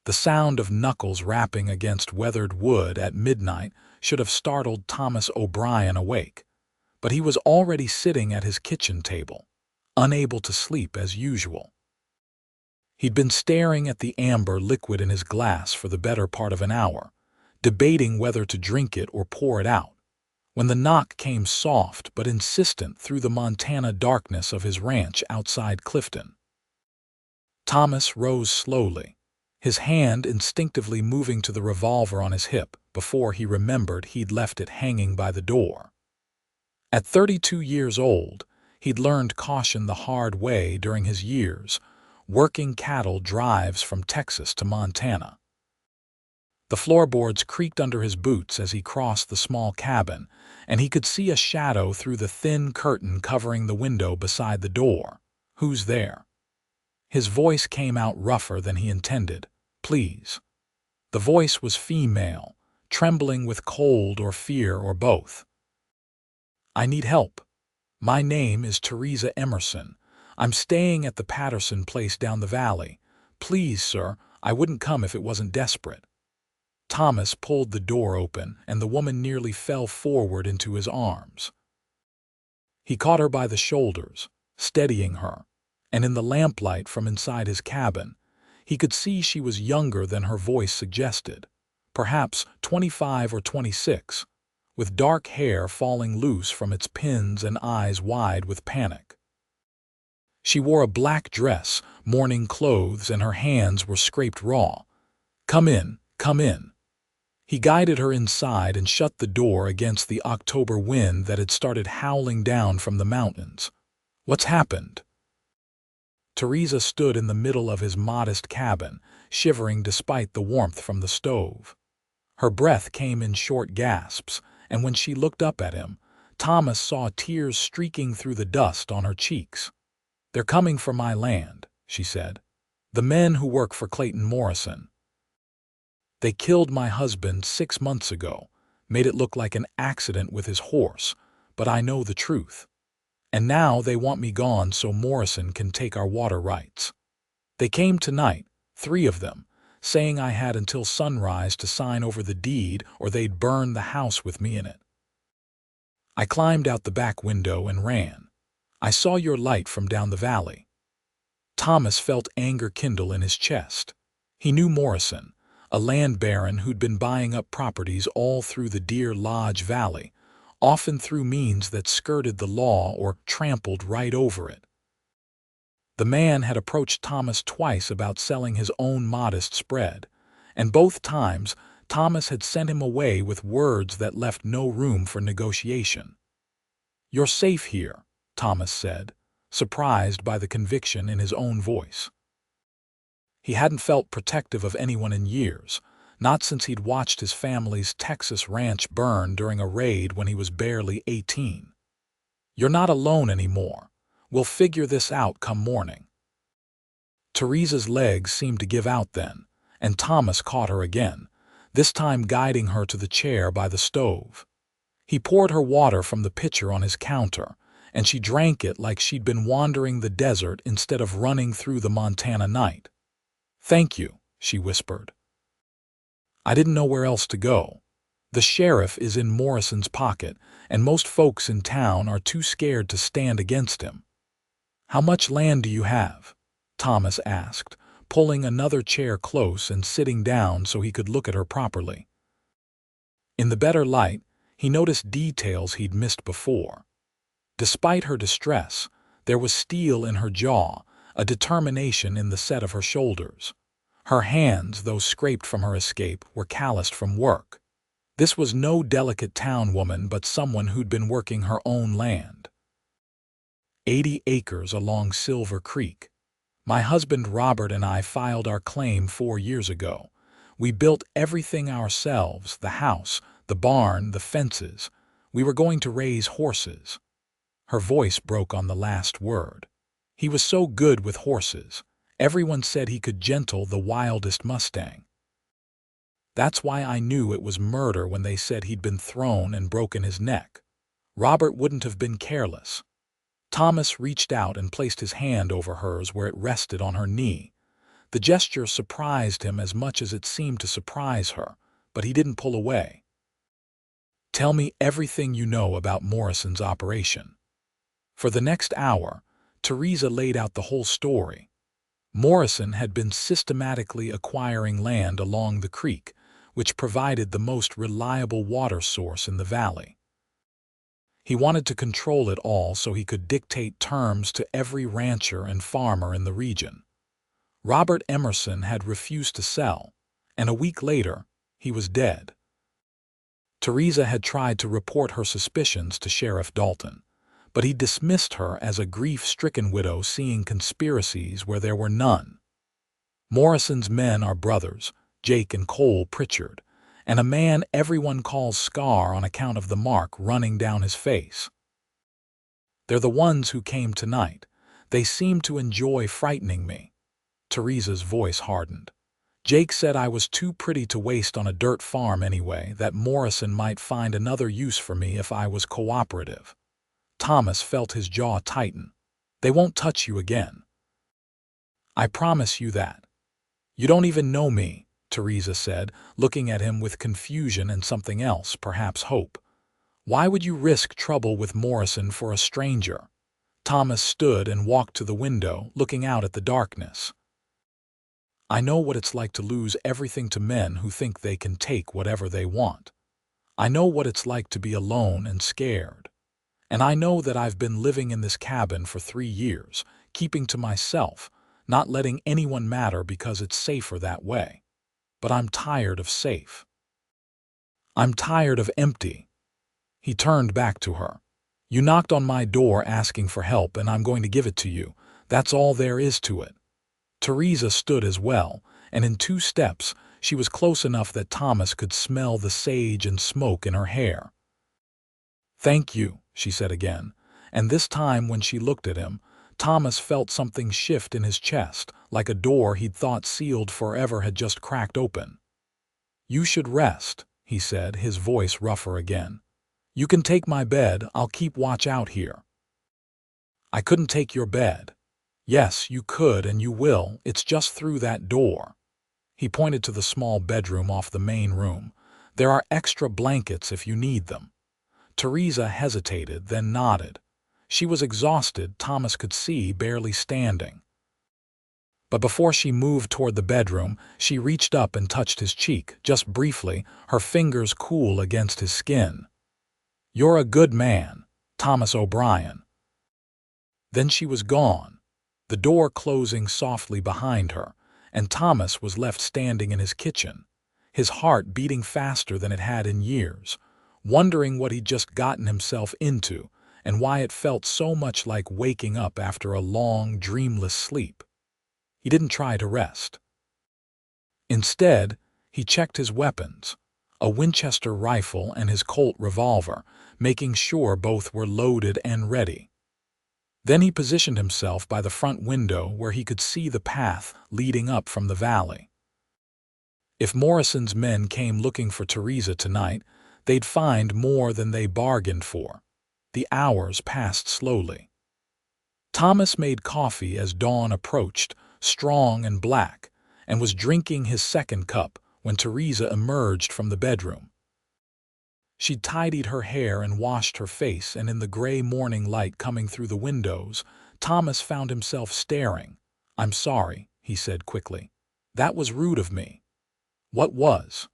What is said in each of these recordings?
The sound of knuckles rapping against weathered wood at midnight should have startled Thomas O'Brien awake, but he was already sitting at his kitchen table, unable to sleep as usual. He'd been staring at the amber liquid in his glass for the better part of an hour, debating whether to drink it or pour it out, when the knock came soft but insistent through the Montana darkness of his ranch outside Clifton. Thomas rose slowly, his hand instinctively moving to the revolver on his hip before he remembered he'd left it hanging by the door. At 32 years old, he'd learned caution the hard way during his years, working cattle drives from Texas to Montana. The floorboards creaked under his boots as he crossed the small cabin, and he could see a shadow through the thin curtain covering the window beside the door. "Who's there?" His voice came out rougher than he intended. "Please." The voice was female, trembling with cold or fear or both. "I need help. My name is Theresa Emerson. I'm staying at the Patterson place down the valley. Please, sir, I wouldn't come if it wasn't desperate." Thomas pulled the door open, and the woman nearly fell forward into his arms. He caught her by the shoulders, steadying her, and in the lamplight from inside his cabin, he could see she was younger than her voice suggested, perhaps 25 or 26, with dark hair falling loose from its pins and eyes wide with panic. She wore a black dress, mourning clothes, and her hands were scraped raw. "Come in, come in." He guided her inside and shut the door against the October wind that had started howling down from the mountains. "What's happened?" Theresa stood in the middle of his modest cabin, shivering despite the warmth from the stove. Her breath came in short gasps, and when she looked up at him, Thomas saw tears streaking through the dust on her cheeks. "They're coming for my land," she said. "The men who work for Clayton Morrison. They killed my husband 6 months ago, made it look like an accident with his horse, but I know the truth. And now they want me gone so Morrison can take our water rights. They came tonight, 3 of them, saying I had until sunrise to sign over the deed or they'd burn the house with me in it. I climbed out the back window and ran. I saw your light from down the valley." Thomas felt anger kindle in his chest. He knew Morrison, a land baron who'd been buying up properties all through the Deer Lodge Valley, often through means that skirted the law or trampled right over it. The man had approached Thomas twice about selling his own modest spread, and both times Thomas had sent him away with words that left no room for negotiation. "You're safe here," Thomas said, surprised by the conviction in his own voice. He hadn't felt protective of anyone in years, not since he'd watched his family's Texas ranch burn during a raid when he was barely 18. "You're not alone anymore. We'll figure this out come morning." Theresa's legs seemed to give out then, and Thomas caught her again, this time guiding her to the chair by the stove. He poured her water from the pitcher on his counter, and she drank it like she'd been wandering the desert instead of running through the Montana night. "Thank you," she whispered. "I didn't know where else to go. The sheriff is in Morrison's pocket, and most folks in town are too scared to stand against him." "How much land do you have?" Thomas asked, pulling another chair close and sitting down so he could look at her properly. In the better light, he noticed details he'd missed before. Despite her distress, there was steel in her jaw, a determination in the set of her shoulders. Her hands, though scraped from her escape, were calloused from work. This was no delicate town woman, but someone who'd been working her own land. 80 acres along Silver Creek. My husband Robert and I filed our claim 4 years ago. We built everything ourselves, the house, the barn, the fences. We were going to raise horses. Her voice broke on the last word. He was so good with horses. Everyone said he could gentle the wildest Mustang. That's why I knew it was murder when they said he'd been thrown and broken his neck. Robert wouldn't have been careless. Thomas reached out and placed his hand over hers where it rested on her knee. The gesture surprised him as much as it seemed to surprise her, but he didn't pull away. "Tell me everything you know about Morrison's operation." For the next hour, Theresa laid out the whole story. Morrison had been systematically acquiring land along the creek, which provided the most reliable water source in the valley. He wanted to control it all so he could dictate terms to every rancher and farmer in the region. Robert Emerson had refused to sell, and a week later, he was dead. Theresa had tried to report her suspicions to Sheriff Dalton, but he dismissed her as a grief-stricken widow seeing conspiracies where there were none. Morrison's men are brothers, Jake and Cole Pritchard, and a man everyone calls Scar on account of the mark running down his face. They're the ones who came tonight. They seem to enjoy frightening me. Theresa's voice hardened. Jake said I was too pretty to waste on a dirt farm anyway, that Morrison might find another use for me if I was cooperative. Thomas felt his jaw tighten. They won't touch you again. I promise you that. You don't even know me, Theresa said, looking at him with confusion and something else, perhaps hope. Why would you risk trouble with Morrison for a stranger? Thomas stood and walked to the window, looking out at the darkness. I know what it's like to lose everything to men who think they can take whatever they want. I know what it's like to be alone and scared. And I know that I've been living in this cabin for 3 years, keeping to myself, not letting anyone matter because it's safer that way. But I'm tired of safe. I'm tired of empty. He turned back to her. You knocked on my door asking for help, and I'm going to give it to you. That's all there is to it. Theresa stood as well, and in 2 steps, she was close enough that Thomas could smell the sage and smoke in her hair. Thank you, she said again, and this time when she looked at him, Thomas felt something shift in his chest, like a door he'd thought sealed forever had just cracked open. You should rest, he said, his voice rougher again. You can take my bed, I'll keep watch out here. I couldn't take your bed. Yes, you could and you will, it's just through that door. He pointed to the small bedroom off the main room. There are extra blankets if you need them. Theresa hesitated, then nodded. She was exhausted, Thomas could see, barely standing. But before she moved toward the bedroom, she reached up and touched his cheek, just briefly, her fingers cool against his skin. You're a good man, Thomas O'Brien. Then she was gone, the door closing softly behind her, and Thomas was left standing in his kitchen, his heart beating faster than it had in years, wondering what he'd just gotten himself into and why it felt so much like waking up after a long, dreamless sleep. He didn't try to rest. Instead, he checked his weapons, a Winchester rifle and his Colt revolver, making sure both were loaded and ready. Then he positioned himself by the front window where he could see the path leading up from the valley. If Morrison's men came looking for Theresa tonight, they'd find more than they bargained for. The hours passed slowly. Thomas made coffee as dawn approached, strong and black, and was drinking his second cup when Theresa emerged from the bedroom. She'd tidied her hair and washed her face, and in the gray morning light coming through the windows, Thomas found himself staring. I'm sorry, he said quickly. That was rude of me. What was?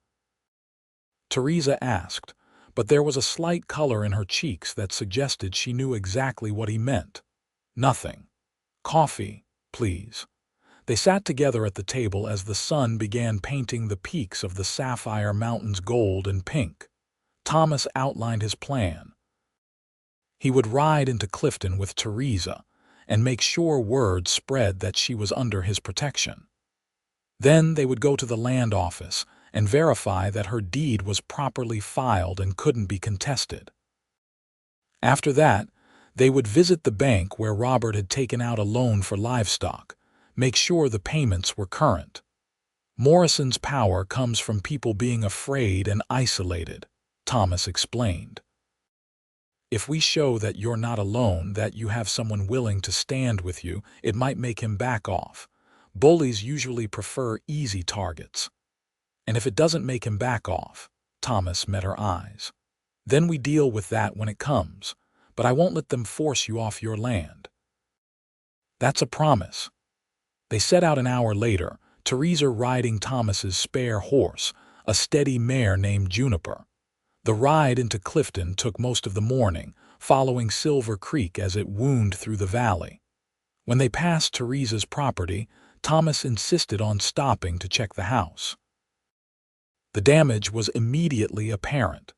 Theresa asked, but there was a slight color in her cheeks that suggested she knew exactly what he meant. Nothing. Coffee, please. They sat together at the table as the sun began painting the peaks of the Sapphire Mountains gold and pink. Thomas outlined his plan. He would ride into Clifton with Theresa and make sure word spread that she was under his protection. Then they would go to the land office and verify that her deed was properly filed and couldn't be contested. After that, they would visit the bank where Robert had taken out a loan for livestock, make sure the payments were current. Morrison's power comes from people being afraid and isolated, Thomas explained. If we show that you're not alone, that you have someone willing to stand with you, it might make him back off. Bullies usually prefer easy targets. And if it doesn't make him back off, Thomas met her eyes. Then we deal with that when it comes, but I won't let them force you off your land. That's a promise. They set out an hour later, Theresa riding Thomas's spare horse, a steady mare named Juniper. The ride into Clifton took most of the morning, following Silver Creek as it wound through the valley. When they passed Theresa's property, Thomas insisted on stopping to check the house. The damage was immediately apparent.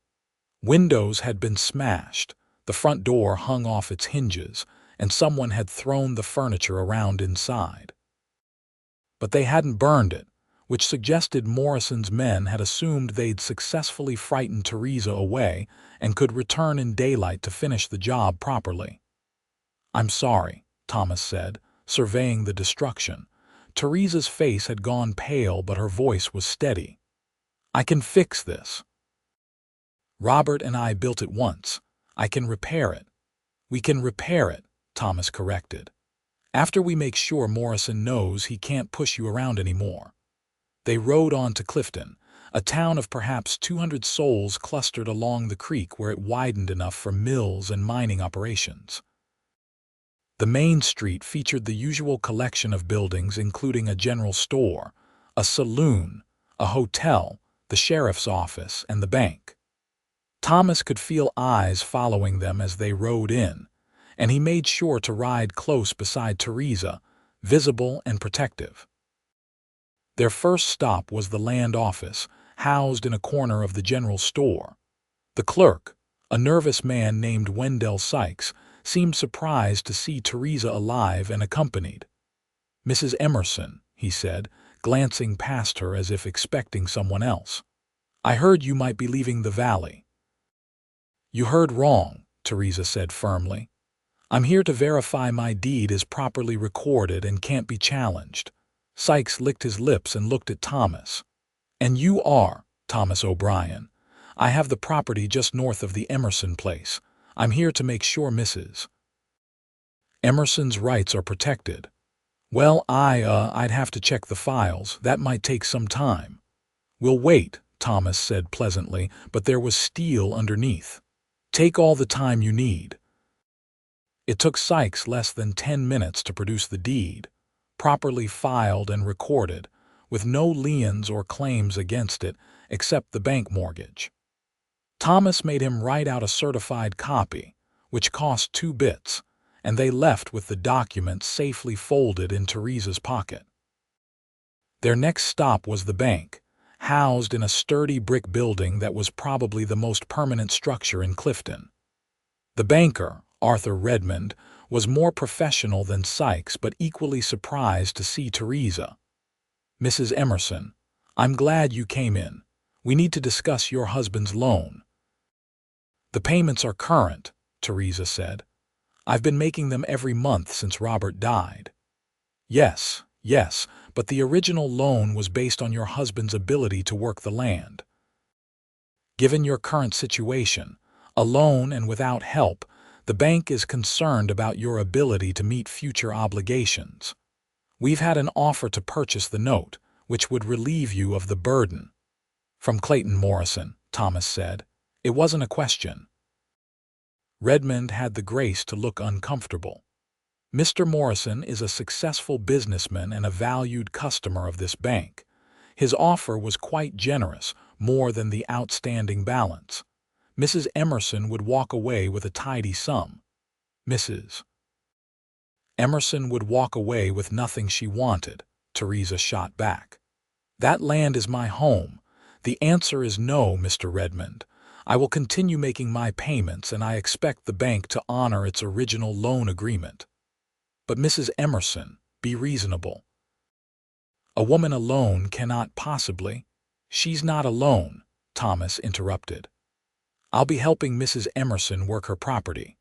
Windows had been smashed, the front door hung off its hinges, and someone had thrown the furniture around inside. But they hadn't burned it, which suggested Morrison's men had assumed they'd successfully frightened Theresa away and could return in daylight to finish the job properly. "I'm sorry," Thomas said, surveying the destruction. Theresa's face had gone pale, but her voice was steady. "I can fix this. Robert and I built it once. I can repair it." "We can repair it," Thomas corrected. "After we make sure Morrison knows he can't push you around anymore." They rode on to Clifton, a town of perhaps 200 souls clustered along the creek where it widened enough for mills and mining operations. The main street featured the usual collection of buildings, including a general store, a saloon, a hotel, the sheriff's office, and the bank. Thomas could feel eyes following them as they rode in, and he made sure to ride close beside Theresa, visible and protective. Their first stop was the land office, housed in a corner of the general store. The clerk, a nervous man named Wendell Sykes, seemed surprised to see Theresa alive and accompanied. "Mrs. Emerson," he said, glancing past her as if expecting someone else. "I heard you might be leaving the valley." "You heard wrong," Theresa said firmly. "I'm here to verify my deed is properly recorded and can't be challenged." Sykes licked his lips and looked at Thomas. "And you are Thomas O'Brien. I have the property just north of the Emerson place. I'm here to make sure Mrs. Emerson's rights are protected." "Well, I'd have to check the files. That might take some time." "We'll wait," Thomas said pleasantly, but there was steel underneath. "Take all the time you need." It took Sykes less than 10 minutes to produce the deed, properly filed and recorded, with no liens or claims against it except the bank mortgage. Thomas made him write out a certified copy, which cost 2 bits, and they left with the document safely folded in Theresa's pocket. Their next stop was the bank, housed in a sturdy brick building that was probably the most permanent structure in Clifton. The banker, Arthur Redmond, was more professional than Sykes but equally surprised to see Theresa. "Mrs. Emerson, I'm glad you came in. We need to discuss your husband's loan." "The payments are current," Theresa said. "I've been making them every month since Robert died." Yes, but the original loan was based on your husband's ability to work the land. Given your current situation, alone and without help, the bank is concerned about your ability to meet future obligations. We've had an offer to purchase the note, which would relieve you of the burden." "From Clayton Morrison," Thomas said. "It wasn't a question." Redmond had the grace to look uncomfortable. "Mr. Morrison is a successful businessman and a valued customer of this bank. His offer was quite generous, more than the outstanding balance. Mrs. Emerson would walk away with a tidy sum." "Mrs. Emerson would walk away with nothing she wanted," Theresa shot back. "That land is my home. The answer is no, Mr. Redmond. I will continue making my payments, and I expect the bank to honor its original loan agreement." "But Mrs. Emerson, be reasonable. A woman alone cannot possibly—" "She's not alone," Thomas interrupted. "I'll be helping Mrs. Emerson work her property.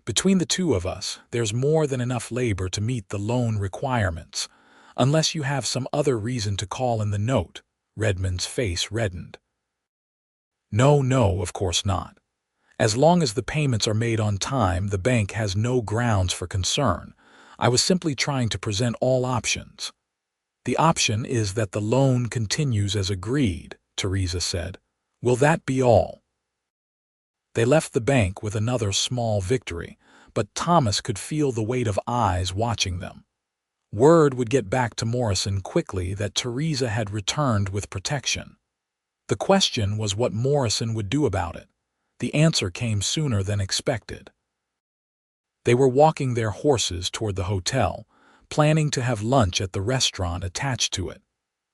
Between the two of us, there's more than enough labor to meet the loan requirements, unless you have some other reason to call in the note." Redmond's face reddened. No, of course not. As long as the payments are made on time, the bank has no grounds for concern. I was simply trying to present all options." The option is that the loan continues as agreed, Theresa said. Will that be all? They left the bank with another small victory, but Thomas could feel the weight of eyes watching them. Word would get back to Morrison quickly that Theresa had returned with protection. The question was what Morrison would do about it. The answer came sooner than expected. They were walking their horses toward the hotel, planning to have lunch at the restaurant attached to it,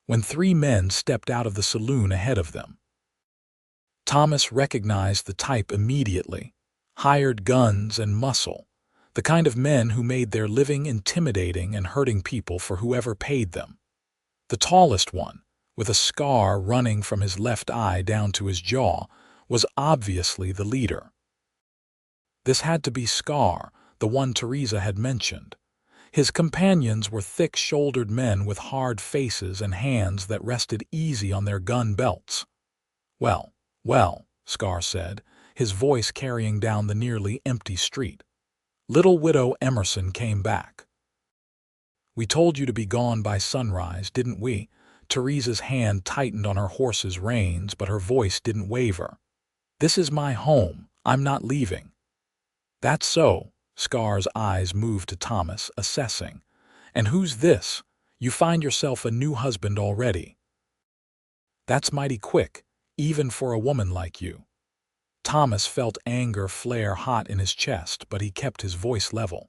when three men stepped out of the saloon ahead of them. Thomas recognized the type immediately: hired guns and muscle, the kind of men who made their living intimidating and hurting people for whoever paid them. The tallest one, with a scar running from his left eye down to his jaw, was obviously the leader. This had to be Scar, the one Theresa had mentioned. His companions were thick-shouldered men with hard faces and hands that rested easy on their gun belts. "Well, well," Scar said, his voice carrying down the nearly empty street. Little Widow Emerson came back. "We told you to be gone by sunrise, didn't we?" Theresa's hand tightened on her horse's reins, but her voice didn't waver. "This is my home. I'm not leaving." "That's so." Scar's eyes moved to Thomas, assessing. "And who's this? You find yourself a new husband already." "That's mighty quick, even for a woman like you." Thomas felt anger flare hot in his chest, but he kept his voice level.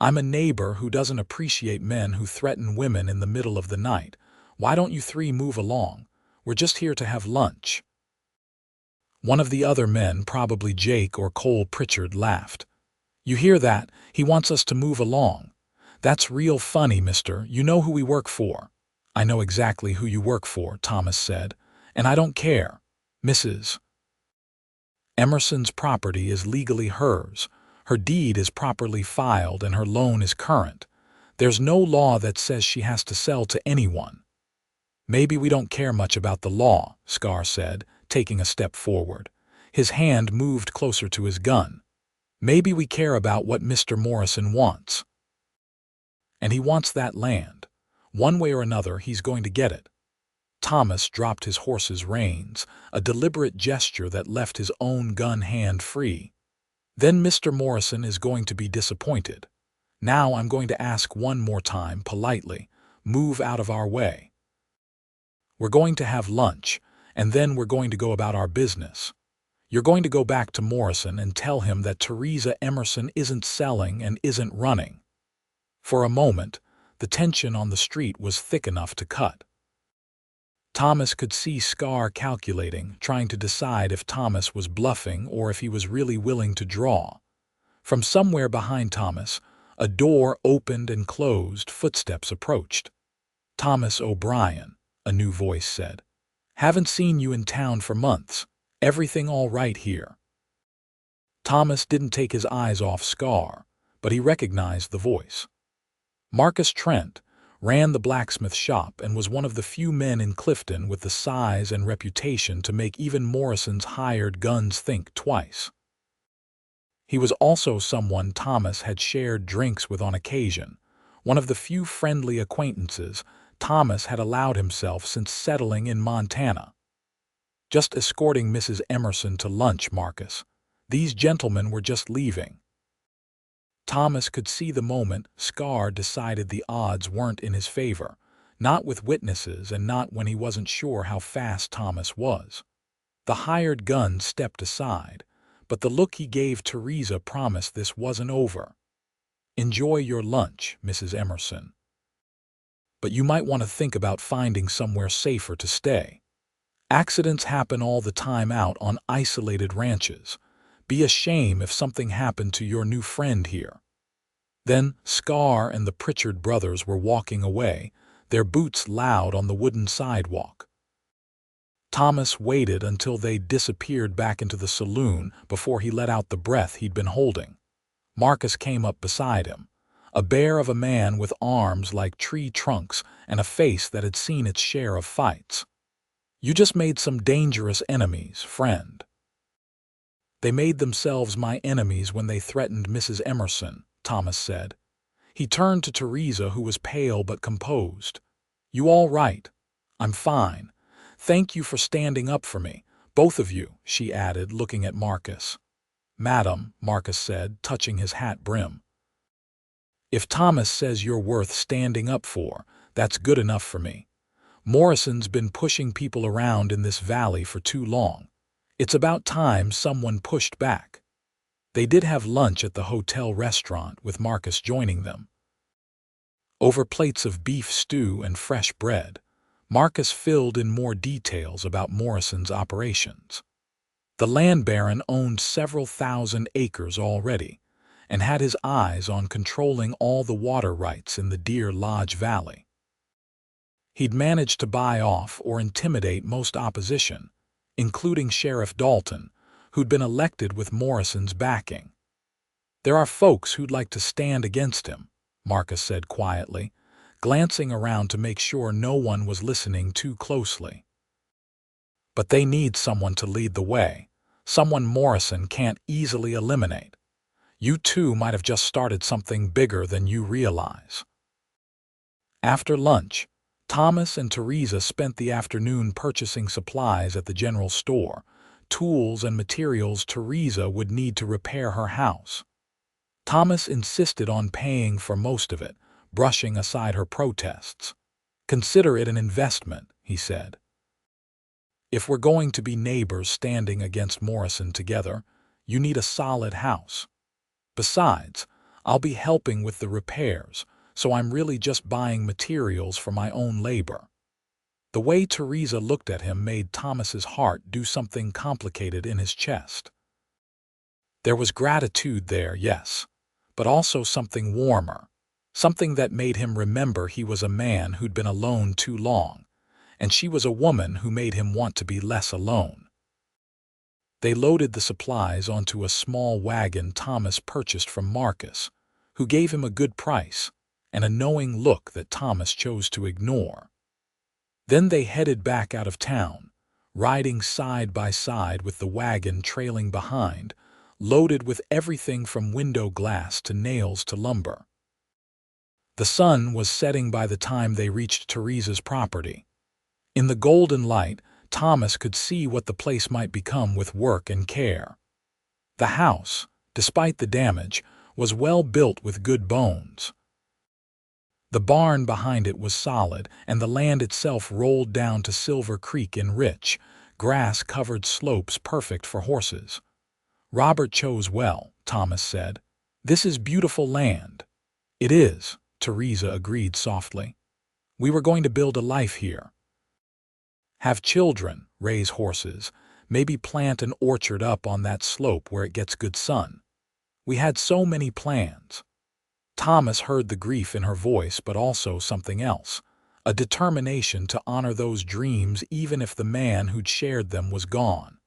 "I'm a neighbor who doesn't appreciate men who threaten women in the middle of the night. Why don't you three move along? We're just here to have lunch." One of the other men, probably Jake or Cole Pritchard, laughed. "You hear that? He wants us to move along. That's real funny, mister. You know who we work for." "I know exactly who you work for," Thomas said. "And I don't care. Mrs. Emerson's property is legally hers. Her deed is properly filed and her loan is current. There's no law that says she has to sell to anyone." "Maybe we don't care much about the law," Scar said, taking a step forward. His hand moved closer to his gun. "Maybe we care about what Mr. Morrison wants. And he wants that land. One way or another, he's going to get it." Thomas dropped his horse's reins, a deliberate gesture that left his own gun hand free. "Then Mr. Morrison is going to be disappointed. Now I'm going to ask one more time, politely. Move out of our way. We're going to have lunch, and then we're going to go about our business. You're going to go back to Morrison and tell him that Theresa Emerson isn't selling and isn't running." For a moment, the tension on the street was thick enough to cut. Thomas could see Scar calculating, trying to decide if Thomas was bluffing or if he was really willing to draw. From somewhere behind Thomas, a door opened and closed, footsteps approached. "Thomas O'Brien," a new voice said. "Haven't seen you in town for months. Everything all right here?" Thomas didn't take his eyes off Scar, but he recognized the voice. Marcus Trent ran the blacksmith shop and was one of the few men in Clifton with the size and reputation to make even Morrison's hired guns think twice. He was also someone Thomas had shared drinks with on occasion, one of the few friendly acquaintances Thomas had allowed himself since settling in Montana. "Just escorting Mrs. Emerson to lunch, Marcus. These gentlemen were just leaving." Thomas could see the moment Scar decided the odds weren't in his favor, not with witnesses and not when he wasn't sure how fast Thomas was. The hired gun stepped aside, but the look he gave Theresa promised this wasn't over. "Enjoy your lunch, Mrs. Emerson. But you might want to think about finding somewhere safer to stay. Accidents happen all the time out on isolated ranches. Be a shame if something happened to your new friend here." Then Scar and the Pritchard brothers were walking away, their boots loud on the wooden sidewalk. Thomas waited until they disappeared back into the saloon before he let out the breath he'd been holding. Marcus came up beside him, a bear of a man with arms like tree trunks and a face that had seen its share of fights. "You just made some dangerous enemies, friend." "They made themselves my enemies when they threatened Mrs. Emerson," Thomas said. He turned to Theresa, who was pale but composed. "You all right?" "I'm fine. Thank you for standing up for me, both of you," she added, looking at Marcus. "Madam," Marcus said, touching his hat brim. "If Thomas says you're worth standing up for, that's good enough for me. Morrison's been pushing people around in this valley for too long. It's about time someone pushed back." They did have lunch at the hotel restaurant, with Marcus joining them. Over plates of beef stew and fresh bread, Marcus filled in more details about Morrison's operations. The land baron owned several thousand acres already, and had his eyes on controlling all the water rights in the Deer Lodge Valley. He'd managed to buy off or intimidate most opposition, including Sheriff Dalton, who'd been elected with Morrison's backing. "There are folks who'd like to stand against him," Marcus said quietly, glancing around to make sure no one was listening too closely. "But they need someone to lead the way, someone Morrison can't easily eliminate. You two might have just started something bigger than you realize." After lunch, Thomas and Theresa spent the afternoon purchasing supplies at the general store, tools and materials Theresa would need to repair her house. Thomas insisted on paying for most of it, brushing aside her protests. "Consider it an investment," he said. "If we're going to be neighbors standing against Morrison together, you need a solid house. Besides, I'll be helping with the repairs, so I'm really just buying materials for my own labor." The way Theresa looked at him made Thomas's heart do something complicated in his chest. There was gratitude there, yes, but also something warmer, something that made him remember he was a man who'd been alone too long, and she was a woman who made him want to be less alone. They loaded the supplies onto a small wagon Thomas purchased from Marcus, who gave him a good price and a knowing look that Thomas chose to ignore. Then they headed back out of town, riding side by side with the wagon trailing behind, loaded with everything from window glass to nails to lumber. The sun was setting by the time they reached Theresa's property. In the golden light, Thomas could see what the place might become with work and care. The house, despite the damage, was well built with good bones. The barn behind it was solid, and the land itself rolled down to Silver Creek in rich, grass-covered slopes perfect for horses. "Robert chose well," Thomas said. "This is beautiful land." "It is," Theresa agreed softly. "We were going to build a life here. Have children, raise horses, maybe plant an orchard up on that slope where it gets good sun. We had so many plans." Thomas heard the grief in her voice, but also something else, a determination to honor those dreams even if the man who'd shared them was gone.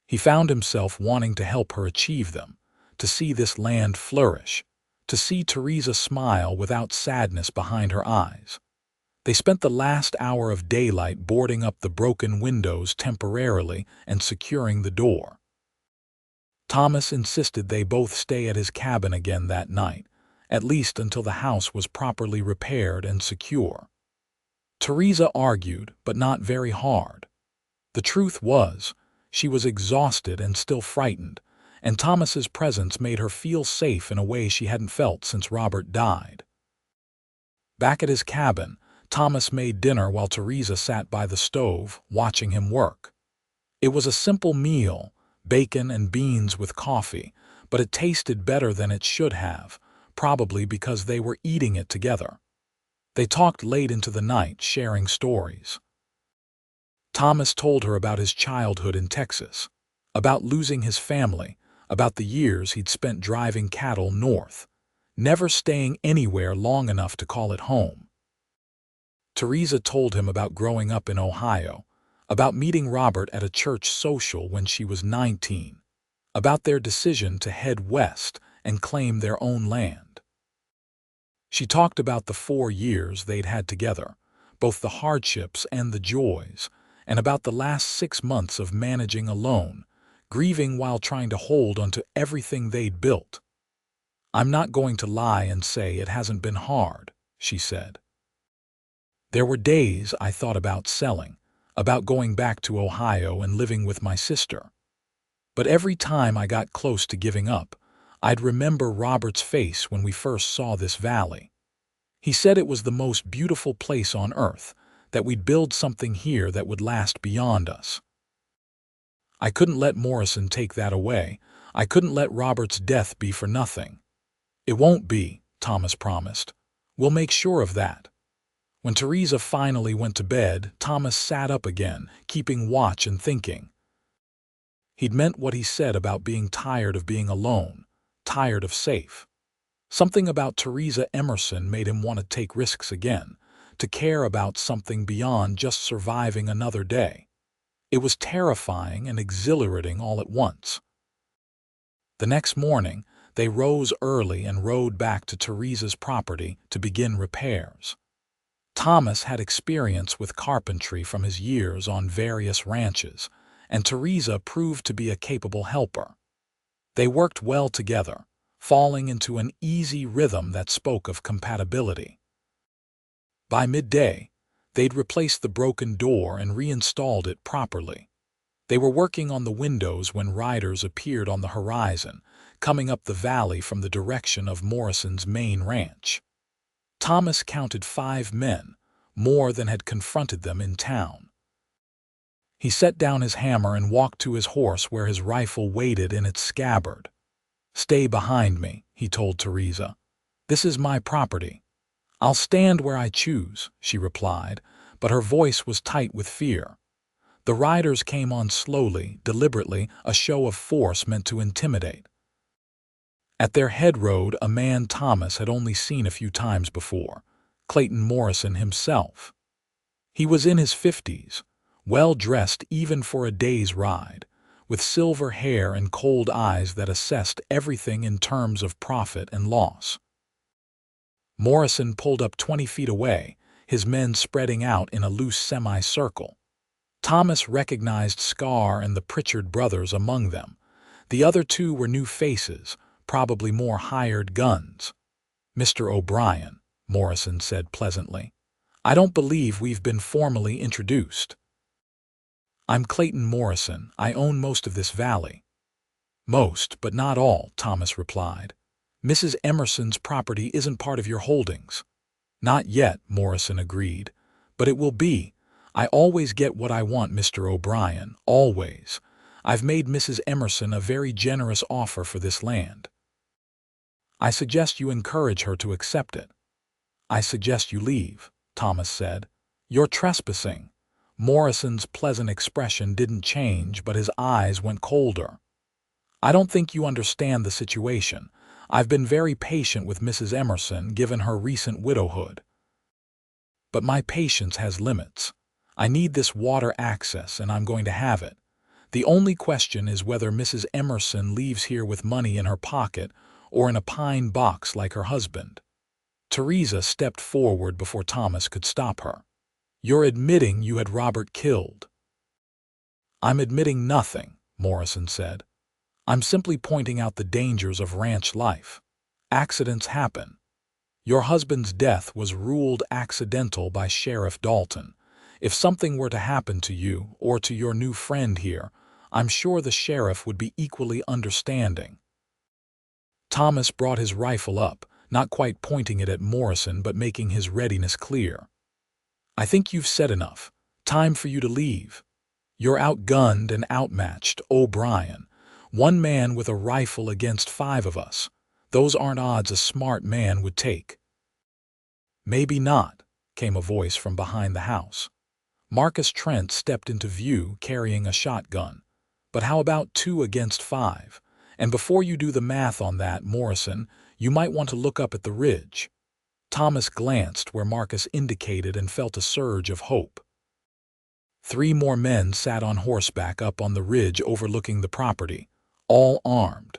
He found himself wanting to help her achieve them, to see this land flourish, to see Theresa smile without sadness behind her eyes. They spent the last hour of daylight boarding up the broken windows temporarily and securing the door. Thomas insisted they both stay at his cabin again that night, at least until the house was properly repaired and secure. Theresa argued, but not very hard. The truth was, she was exhausted and still frightened, and Thomas's presence made her feel safe in a way she hadn't felt since Robert died. Back at his cabin, Thomas made dinner while Theresa sat by the stove, watching him work. It was a simple meal, bacon and beans with coffee, but it tasted better than it should have, probably because they were eating it together. They talked late into the night, sharing stories. Thomas told her about his childhood in Texas, about losing his family, about the years he'd spent driving cattle north, never staying anywhere long enough to call it home. Theresa told him about growing up in Ohio, about meeting Robert at a church social when she was 19, about their decision to head west and claim their own land. She talked about the 4 years they'd had together, both the hardships and the joys, and about the last 6 months of managing alone, grieving while trying to hold onto everything they'd built. "I'm not going to lie and say it hasn't been hard," she said. There were days I thought about selling, about going back to Ohio and living with my sister. But every time I got close to giving up, I'd remember Robert's face when we first saw this valley. He said it was the most beautiful place on earth, that we'd build something here that would last beyond us. I couldn't let Morrison take that away. I couldn't let Robert's death be for nothing. It won't be, Thomas promised. We'll make sure of that. When Theresa finally went to bed, Thomas sat up again, keeping watch and thinking. He'd meant what he said about being tired of being alone, tired of safe. Something about Theresa Emerson made him want to take risks again, to care about something beyond just surviving another day. It was terrifying and exhilarating all at once. The next morning, they rose early and rode back to Theresa's property to begin repairs. Thomas had experience with carpentry from his years on various ranches, and Theresa proved to be a capable helper. They worked well together, falling into an easy rhythm that spoke of compatibility. By midday, they'd replaced the broken door and reinstalled it properly. They were working on the windows when riders appeared on the horizon, coming up the valley from the direction of Morrison's main ranch. Thomas counted 5 men, more than had confronted them in town. He set down his hammer and walked to his horse where his rifle waited in its scabbard. "Stay behind me," he told Theresa. "This is my property." "I'll stand where I choose," she replied, but her voice was tight with fear. The riders came on slowly, deliberately, a show of force meant to intimidate. At their head rode a man Thomas had only seen a few times before, Clayton Morrison himself. He was in his 50s, well-dressed even for a day's ride, with silver hair and cold eyes that assessed everything in terms of profit and loss. Morrison pulled up 20 feet away, his men spreading out in a loose semicircle. Thomas recognized Scar and the Pritchard brothers among them. The other 2 were new faces, probably more hired guns. "Mr. O'Brien," Morrison said pleasantly, "I don't believe we've been formally introduced." "I'm Clayton Morrison. I own most of this valley." "Most, but not all," Thomas replied. "Mrs. Emerson's property isn't part of your holdings." "Not yet," Morrison agreed. "But it will be. I always get what I want, Mr. O'Brien, always. I've made Mrs. Emerson a very generous offer for this land." "I suggest you encourage her to accept it." "I suggest you leave," Thomas said. "You're trespassing." Morrison's pleasant expression didn't change, but his eyes went colder. "I don't think you understand the situation. I've been very patient with Mrs. Emerson given her recent widowhood. But my patience has limits. I need this water access, and I'm going to have it. The only question is whether Mrs. Emerson leaves here with money in her pocket or in a pine box like her husband." Theresa stepped forward before Thomas could stop her. "You're admitting you had Robert killed." "I'm admitting nothing," Morrison said. "I'm simply pointing out the dangers of ranch life. Accidents happen. Your husband's death was ruled accidental by Sheriff Dalton. If something were to happen to you or to your new friend here, I'm sure the sheriff would be equally understanding." Thomas brought his rifle up, not quite pointing it at Morrison but making his readiness clear. "I think you've said enough. Time for you to leave. You're outgunned and outmatched, O'Brien. 1 man with a rifle against 5 of us. Those aren't odds a smart man would take." "Maybe not," came a voice from behind the house. Marcus Trent stepped into view carrying a shotgun. "But how about 2 against 5? And before you do the math on that, Morrison, you might want to look up at the ridge." Thomas glanced where Marcus indicated and felt a surge of hope. 3 more men sat on horseback up on the ridge overlooking the property, all armed.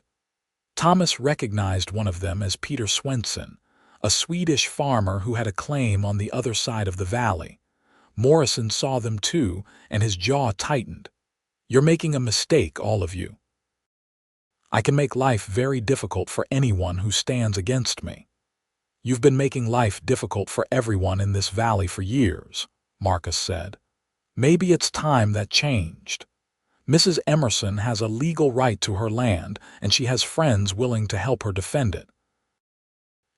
Thomas recognized one of them as Peter Swenson, a Swedish farmer who had a claim on the other side of the valley. Morrison saw them too, and his jaw tightened. "You're making a mistake, all of you. I can make life very difficult for anyone who stands against me." "You've been making life difficult for everyone in this valley for years," Marcus said. "Maybe it's time that changed. Mrs. Emerson has a legal right to her land, and she has friends willing to help her defend it.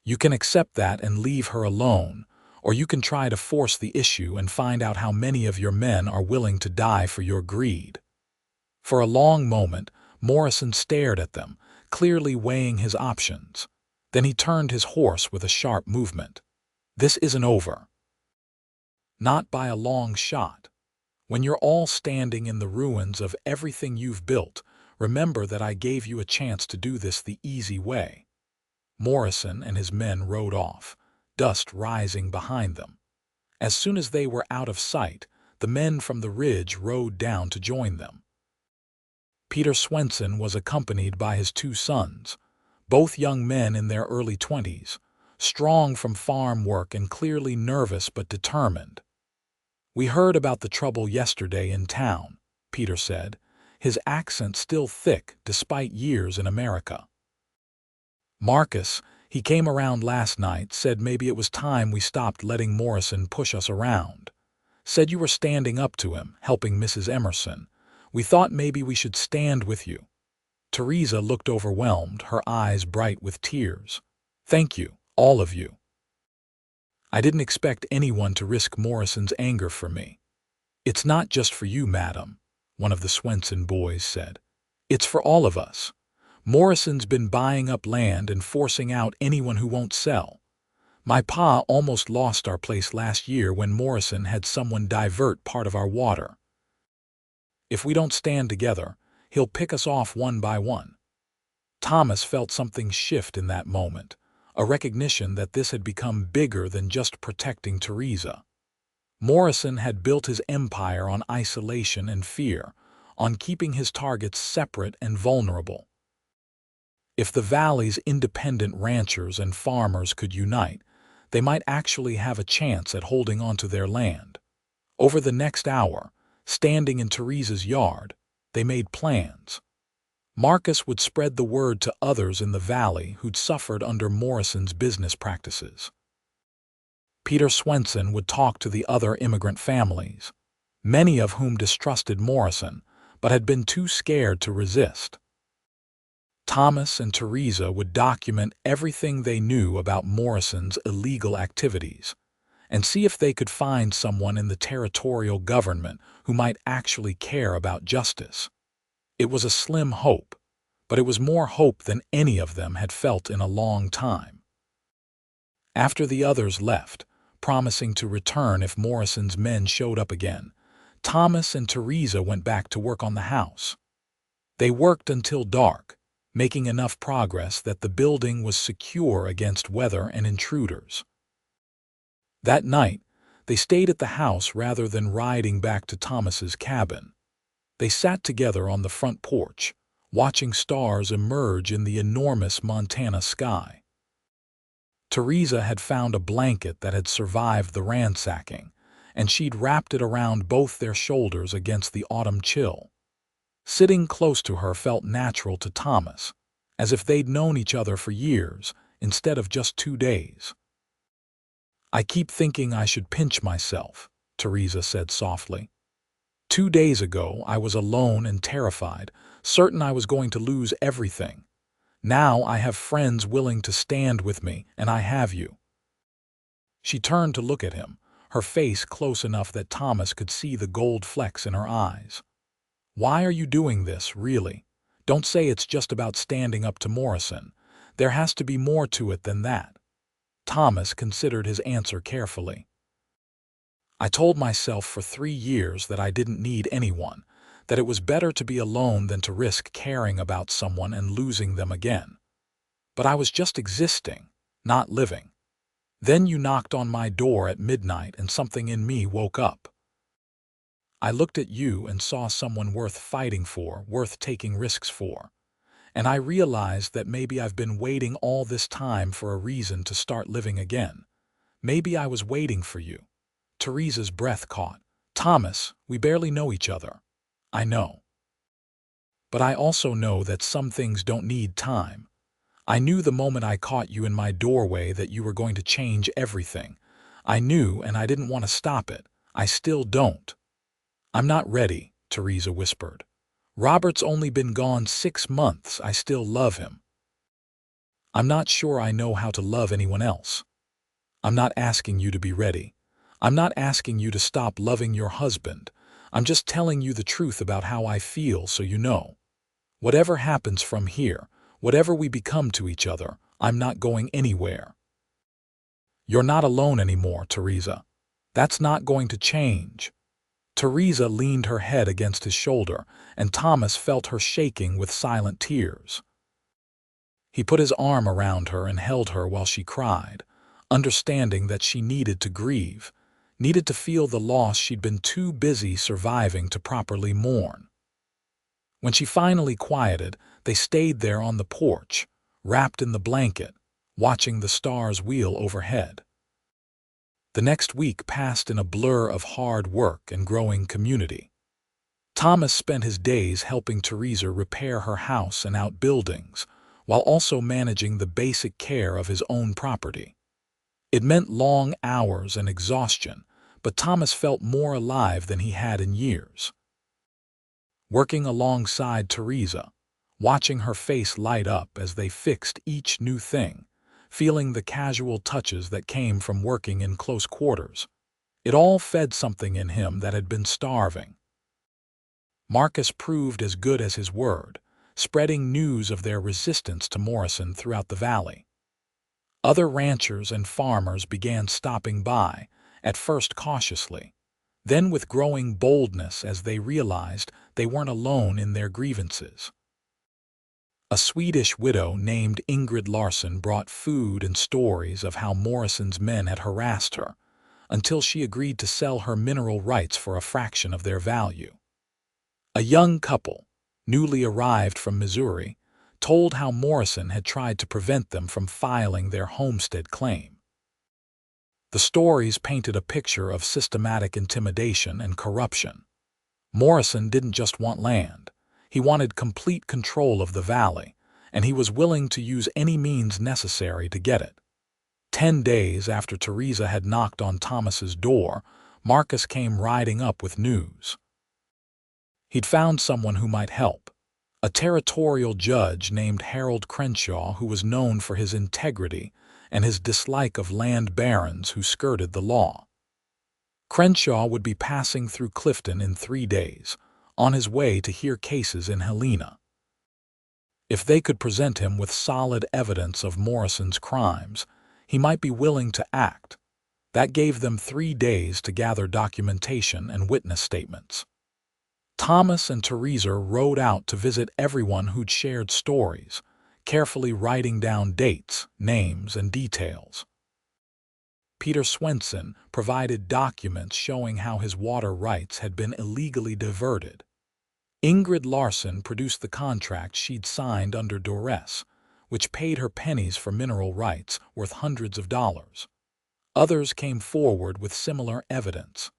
You can accept that and leave her alone, or you can try to force the issue and find out how many of your men are willing to die for your greed." For a long moment, Morrison stared at them, clearly weighing his options. Then he turned his horse with a sharp movement. "This isn't over. Not by a long shot. When you're all standing in the ruins of everything you've built, remember that I gave you a chance to do this the easy way." Morrison and his men rode off, dust rising behind them. As soon as they were out of sight, the men from the ridge rode down to join them. Peter Swenson was accompanied by his two sons, both young men in their early 20s, strong from farm work and clearly nervous but determined. "We heard about the trouble yesterday in town," Peter said, his accent still thick despite years in America. "Marcus, he came around last night, said maybe it was time we stopped letting Morrison push us around. Said you were standing up to him, helping Mrs. Emerson. We thought maybe we should stand with you." Theresa looked overwhelmed, her eyes bright with tears. "Thank you, all of you. I didn't expect anyone to risk Morrison's anger for me." "It's not just for you, madam," one of the Swenson boys said. "It's for all of us. Morrison's been buying up land and forcing out anyone who won't sell. My pa almost lost our place last year when Morrison had someone divert part of our water. If we don't stand together, he'll pick us off one by one." Thomas felt something shift in that moment, a recognition that this had become bigger than just protecting Theresa. Morrison had built his empire on isolation and fear, on keeping his targets separate and vulnerable. If the valley's independent ranchers and farmers could unite, they might actually have a chance at holding onto their land. Over the next hour, standing in Theresa's yard, they made plans. Marcus would spread the word to others in the valley who'd suffered under Morrison's business practices. Peter Swenson would talk to the other immigrant families, many of whom distrusted Morrison but had been too scared to resist. Thomas and Theresa would document everything they knew about Morrison's illegal activities and see if they could find someone in the territorial government who might actually care about justice. It was a slim hope, but it was more hope than any of them had felt in a long time. After the others left, promising to return if Morrison's men showed up again, Thomas and Theresa went back to work on the house. They worked until dark, making enough progress that the building was secure against weather and intruders. That night, they stayed at the house rather than riding back to Thomas's cabin. They sat together on the front porch, watching stars emerge in the enormous Montana sky. Theresa had found a blanket that had survived the ransacking, and she'd wrapped it around both their shoulders against the autumn chill. Sitting close to her felt natural to Thomas, as if they'd known each other for years instead of just 2 days. "I keep thinking I should pinch myself," Theresa said softly. 2 days ago, I was alone and terrified, certain I was going to lose everything. Now I have friends willing to stand with me, and I have you." She turned to look at him, her face close enough that Thomas could see the gold flecks in her eyes. "Why are you doing this, really? Don't say it's just about standing up to Morrison. There has to be more to it than that." Thomas considered his answer carefully. "I told myself for 3 years that I didn't need anyone, that it was better to be alone than to risk caring about someone and losing them again. But I was just existing, not living. Then you knocked on my door at midnight and something in me woke up. I looked at you and saw someone worth fighting for, worth taking risks for. And I realized that maybe I've been waiting all this time for a reason to start living again. Maybe I was waiting for you." Theresa's breath caught. "Thomas, we barely know each other. I know. But I also know that some things don't need time. I knew the moment I caught you in my doorway that you were going to change everything. I knew, and I didn't want to stop it. I still don't." "I'm not ready," Theresa whispered. "Robert's only been gone 6 months. I still love him. I'm not sure I know how to love anyone else." "I'm not asking you to be ready. I'm not asking you to stop loving your husband. I'm just telling you the truth about how I feel so you know. Whatever happens from here, whatever we become to each other, I'm not going anywhere. You're not alone anymore, Theresa. That's not going to change." Theresa leaned her head against his shoulder, and Thomas felt her shaking with silent tears. He put his arm around her and held her while she cried, understanding that she needed to grieve, needed to feel the loss she'd been too busy surviving to properly mourn. When she finally quieted, they stayed there on the porch, wrapped in the blanket, watching the stars wheel overhead. The next week passed in a blur of hard work and growing community. Thomas spent his days helping Theresa repair her house and outbuildings, while also managing the basic care of his own property. It meant long hours and exhaustion, but Thomas felt more alive than he had in years. Working alongside Theresa, watching her face light up as they fixed each new thing, feeling the casual touches that came from working in close quarters, it all fed something in him that had been starving. Marcus proved as good as his word, spreading news of their resistance to Morrison throughout the valley. Other ranchers and farmers began stopping by, at first cautiously, then with growing boldness as they realized they weren't alone in their grievances. A Swedish widow named Ingrid Larsson brought food and stories of how Morrison's men had harassed her, until she agreed to sell her mineral rights for a fraction of their value. A young couple, newly arrived from Missouri, told how Morrison had tried to prevent them from filing their homestead claim. The stories painted a picture of systematic intimidation and corruption. Morrison didn't just want land. He wanted complete control of the valley, and he was willing to use any means necessary to get it. 10 days after Theresa had knocked on Thomas's door, Marcus came riding up with news. He'd found someone who might help, a territorial judge named Harold Crenshaw who was known for his integrity and his dislike of land barons who skirted the law. Crenshaw would be passing through Clifton in 3 days, on his way to hear cases in Helena. If they could present him with solid evidence of Morrison's crimes, he might be willing to act. That gave them 3 days to gather documentation and witness statements. Thomas and Theresa rode out to visit everyone who'd shared stories, carefully writing down dates, names, and details. Peter Swenson provided documents showing how his water rights had been illegally diverted. Ingrid Larsson produced the contract she'd signed under duress, which paid her pennies for mineral rights worth hundreds of dollars. Others came forward with similar evidence.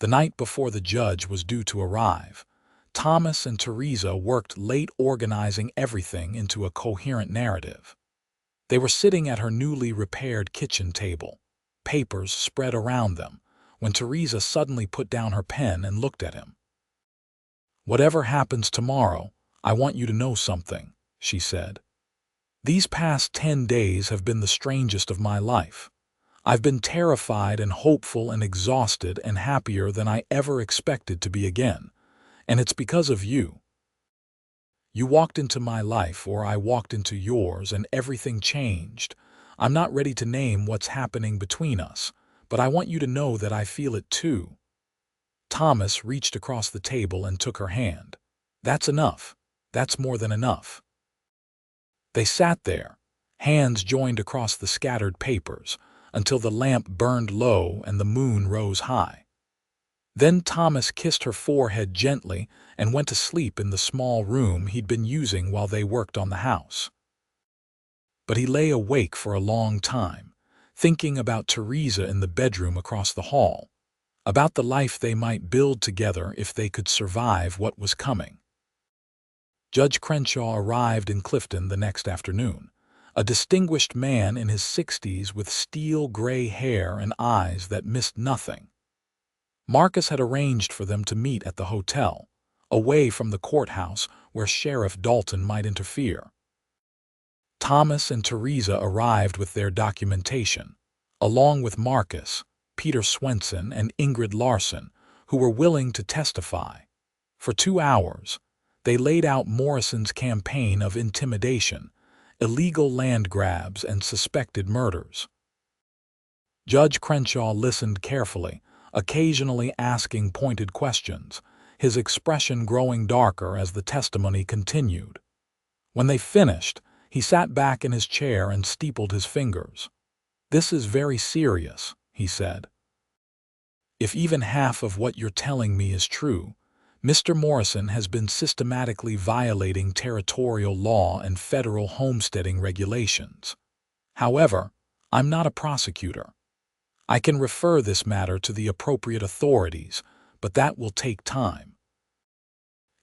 The night before the judge was due to arrive, Thomas and Theresa worked late organizing everything into a coherent narrative. They were sitting at her newly repaired kitchen table, papers spread around them, when Theresa suddenly put down her pen and looked at him. "Whatever happens tomorrow, I want you to know something," she said. "These past 10 days have been the strangest of my life. I've been terrified and hopeful and exhausted and happier than I ever expected to be again, and it's because of you. You walked into my life, or I walked into yours, and everything changed. I'm not ready to name what's happening between us, but I want you to know that I feel it too." Thomas reached across the table and took her hand. "That's enough. That's more than enough." They sat there, hands joined across the scattered papers, until the lamp burned low and the moon rose high. Then Thomas kissed her forehead gently and went to sleep in the small room he'd been using while they worked on the house. But he lay awake for a long time, thinking about Theresa in the bedroom across the hall, about the life they might build together if they could survive what was coming. Judge Crenshaw arrived in Clifton the next afternoon, a distinguished man in his 60s with steel-gray hair and eyes that missed nothing. Marcus had arranged for them to meet at the hotel, away from the courthouse where Sheriff Dalton might interfere. Thomas and Theresa arrived with their documentation, along with Marcus, Peter Swenson, and Ingrid Larson, who were willing to testify. For 2 hours, they laid out Morrison's campaign of intimidation, illegal land grabs, and suspected murders. Judge Crenshaw listened carefully, occasionally asking pointed questions, his expression growing darker as the testimony continued. When they finished, he sat back in his chair and steepled his fingers. "This is very serious," he said. "If even half of what you're telling me is true, Mr. Morrison has been systematically violating territorial law and federal homesteading regulations. However, I'm not a prosecutor. I can refer this matter to the appropriate authorities, but that will take time.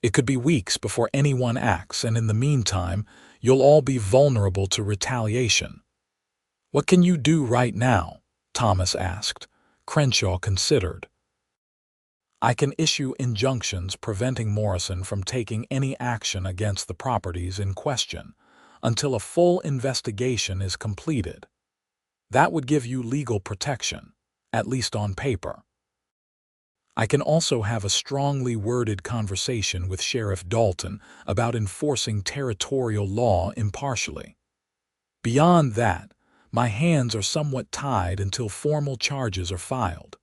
It could be weeks before anyone acts, and in the meantime, you'll all be vulnerable to retaliation." "What can you do right now?" Thomas asked. Crenshaw considered. "I can issue injunctions preventing Morrison from taking any action against the properties in question until a full investigation is completed. That would give you legal protection, at least on paper. I can also have a strongly worded conversation with Sheriff Dalton about enforcing territorial law impartially. Beyond that, my hands are somewhat tied until formal charges are filed."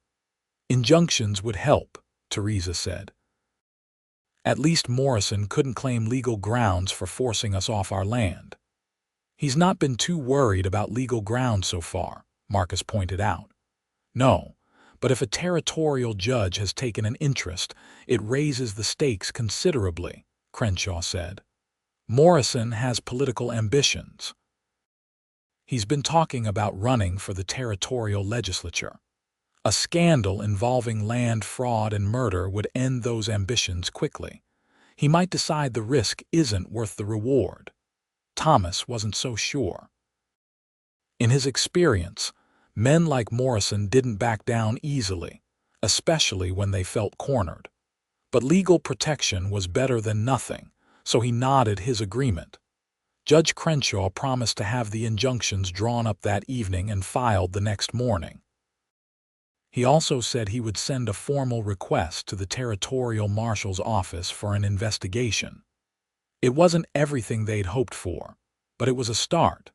"Injunctions would help," Theresa said. "At least Morrison couldn't claim legal grounds for forcing us off our land." "He's not been too worried about legal grounds so far," Marcus pointed out. "No, but if a territorial judge has taken an interest, it raises the stakes considerably," Crenshaw said. "Morrison has political ambitions. He's been talking about running for the territorial legislature. A scandal involving land fraud and murder would end those ambitions quickly. He might decide the risk isn't worth the reward." Thomas wasn't so sure. In his experience, men like Morrison didn't back down easily, especially when they felt cornered. But legal protection was better than nothing, so he nodded his agreement. Judge Crenshaw promised to have the injunctions drawn up that evening and filed the next morning. He also said he would send a formal request to the territorial marshal's office for an investigation. It wasn't everything they'd hoped for, but it was a start.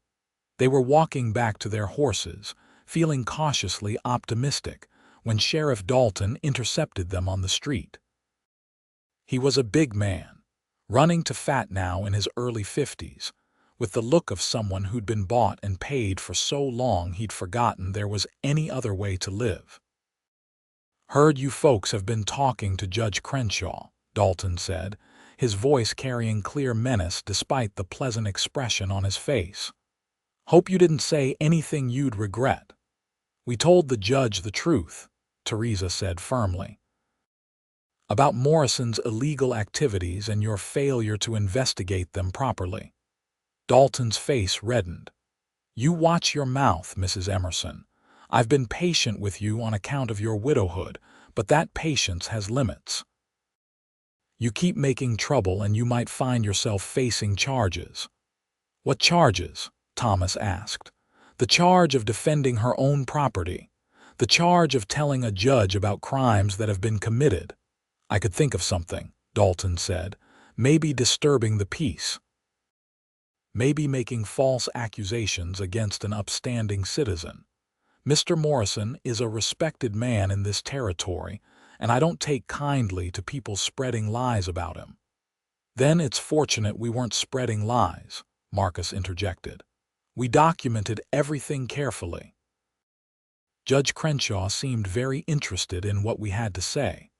They were walking back to their horses, feeling cautiously optimistic, when Sheriff Dalton intercepted them on the street. He was a big man, running to fat now in his early 50s, with the look of someone who'd been bought and paid for so long he'd forgotten there was any other way to live. "Heard you folks have been talking to Judge Crenshaw," Dalton said, his voice carrying clear menace despite the pleasant expression on his face. "Hope you didn't say anything you'd regret." "We told the judge the truth," Theresa said firmly. "About Morrison's illegal activities and your failure to investigate them properly." Dalton's face reddened. "You watch your mouth, Mrs. Emerson. I've been patient with you on account of your widowhood, but that patience has limits. You keep making trouble and you might find yourself facing charges." "What charges?" Thomas asked. "The charge of defending her own property. The charge of telling a judge about crimes that have been committed." "I could think of something," Dalton said. "Maybe disturbing the peace. Maybe making false accusations against an upstanding citizen. Mr. Morrison is a respected man in this territory, and I don't take kindly to people spreading lies about him." "Then it's fortunate we weren't spreading lies," Marcus interjected. "We documented everything carefully." Judge Crenshaw seemed very interested in what we had to say.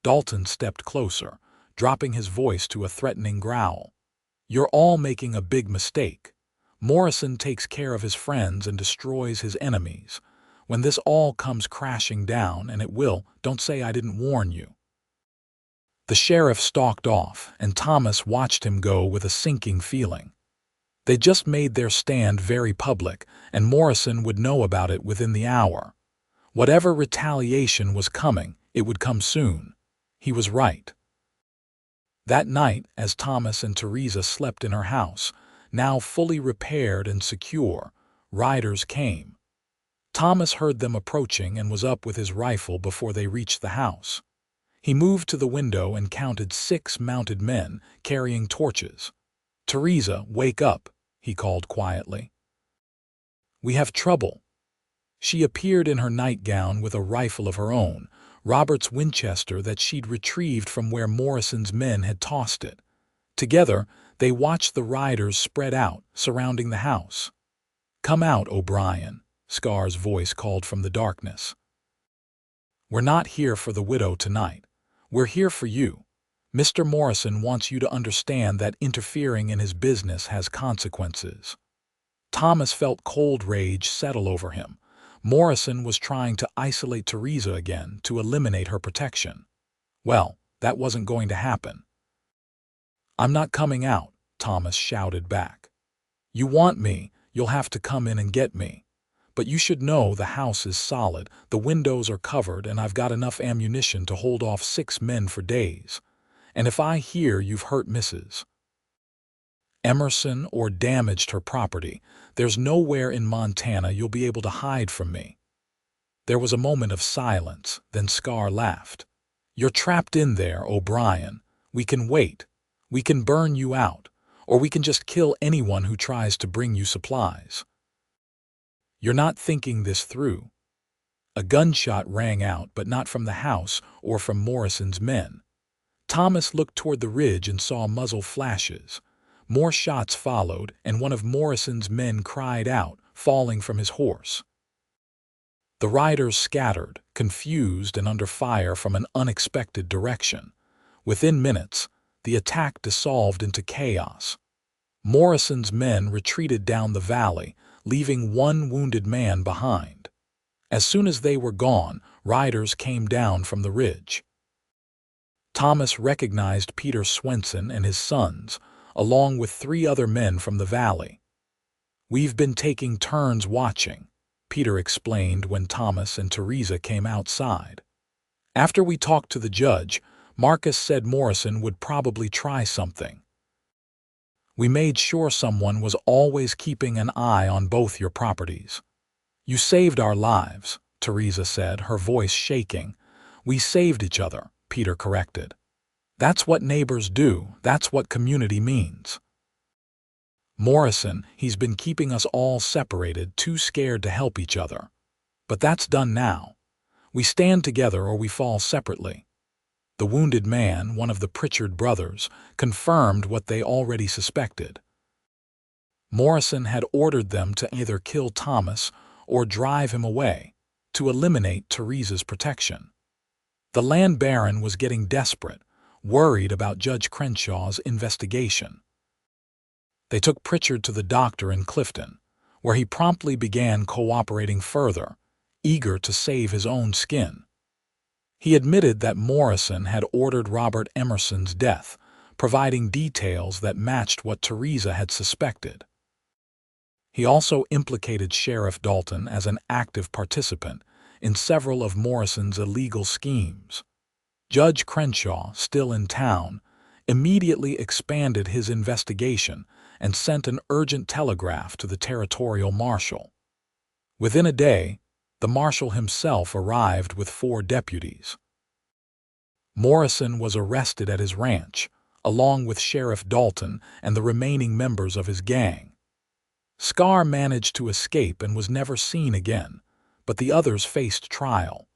Dalton stepped closer, dropping his voice to a threatening growl. "You're all making a big mistake. Morrison takes care of his friends and destroys his enemies. When this all comes crashing down, and it will, don't say I didn't warn you." The sheriff stalked off, and Thomas watched him go with a sinking feeling. They just made their stand very public, and Morrison would know about it within the hour. Whatever retaliation was coming, it would come soon. He was right. That night, as Thomas and Theresa slept in her house, now fully repaired and secure, riders came. Thomas heard them approaching and was up with his rifle before they reached the house. He moved to the window and counted 6 mounted men carrying torches. "Theresa, wake up," he called quietly. "We have trouble." She appeared in her nightgown with a rifle of her own, Robert's Winchester that she'd retrieved from where Morrison's men had tossed it. Together, they watched the riders spread out, surrounding the house. "Come out, O'Brien," Scar's voice called from the darkness. "We're not here for the widow tonight. We're here for you. Mr. Morrison wants you to understand that interfering in his business has consequences." Thomas felt cold rage settle over him. Morrison was trying to isolate Theresa again, to eliminate her protection. Well, that wasn't going to happen. "I'm not coming out," Thomas shouted back. "You want me, you'll have to come in and get me. But you should know the house is solid, the windows are covered, and I've got enough ammunition to hold off 6 men for days. And if I hear you've hurt Mrs. Emerson or damaged her property, there's nowhere in Montana you'll be able to hide from me." There was a moment of silence, then Scar laughed. "You're trapped in there, O'Brien. We can wait. We can burn you out, or we can just kill anyone who tries to bring you supplies. You're not thinking this through." A gunshot rang out, but not from the house or from Morrison's men. Thomas looked toward the ridge and saw muzzle flashes. More shots followed, and one of Morrison's men cried out, falling from his horse. The riders scattered, confused and under fire from an unexpected direction. Within minutes, the attack dissolved into chaos. Morrison's men retreated down the valley, leaving 1 wounded man behind. As soon as they were gone, riders came down from the ridge. Thomas recognized Peter Swenson and his sons, along with 3 other men from the valley. "We've been taking turns watching," Peter explained when Thomas and Theresa came outside. "After we talked to the judge, Marcus said Morrison would probably try something. We made sure someone was always keeping an eye on both your properties." "You saved our lives," Theresa said, her voice shaking. "We saved each other," Peter corrected. "That's what neighbors do. That's what community means." "Morrison, he's been keeping us all separated, too scared to help each other. But that's done now. We stand together or we fall separately." The wounded man, one of the Pritchard brothers, confirmed what they already suspected. Morrison had ordered them to either kill Thomas or drive him away, to eliminate Theresa's protection. The land baron was getting desperate, worried about Judge Crenshaw's investigation. They took Pritchard to the doctor in Clifton, where he promptly began cooperating further, eager to save his own skin. He admitted that Morrison had ordered Robert Emerson's death, providing details that matched what Theresa had suspected. He also implicated Sheriff Dalton as an active participant in several of Morrison's illegal schemes. Judge Crenshaw, still in town, immediately expanded his investigation and sent an urgent telegraph to the territorial marshal. Within a day, the marshal himself arrived with 4 deputies. Morrison was arrested at his ranch, along with Sheriff Dalton and the remaining members of his gang. Scar managed to escape and was never seen again, but the others faced trial.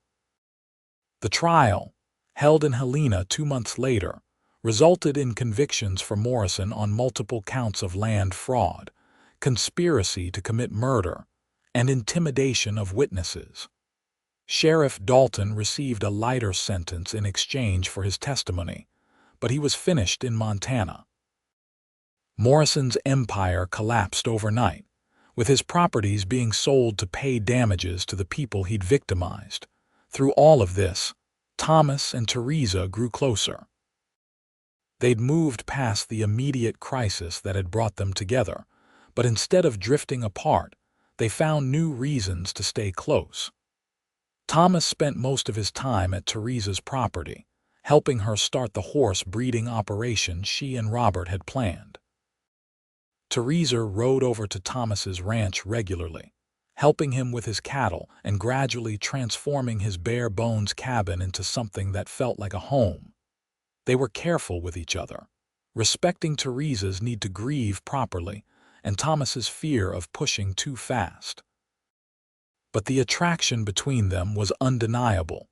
The trial, held in Helena 2 months later, resulted in convictions for Morrison on multiple counts of land fraud, conspiracy to commit murder, and intimidation of witnesses. Sheriff Dalton received a lighter sentence in exchange for his testimony, but he was finished in Montana. Morrison's empire collapsed overnight, with his properties being sold to pay damages to the people he'd victimized. Through all of this, Thomas and Theresa grew closer. They'd moved past the immediate crisis that had brought them together, but instead of drifting apart, they found new reasons to stay close. Thomas spent most of his time at Theresa's property, helping her start the horse breeding operation she and Robert had planned. Theresa rode over to Thomas's ranch regularly, helping him with his cattle and gradually transforming his bare-bones cabin into something that felt like a home. They were careful with each other, respecting Theresa's need to grieve properly and Thomas's fear of pushing too fast. But the attraction between them was undeniable,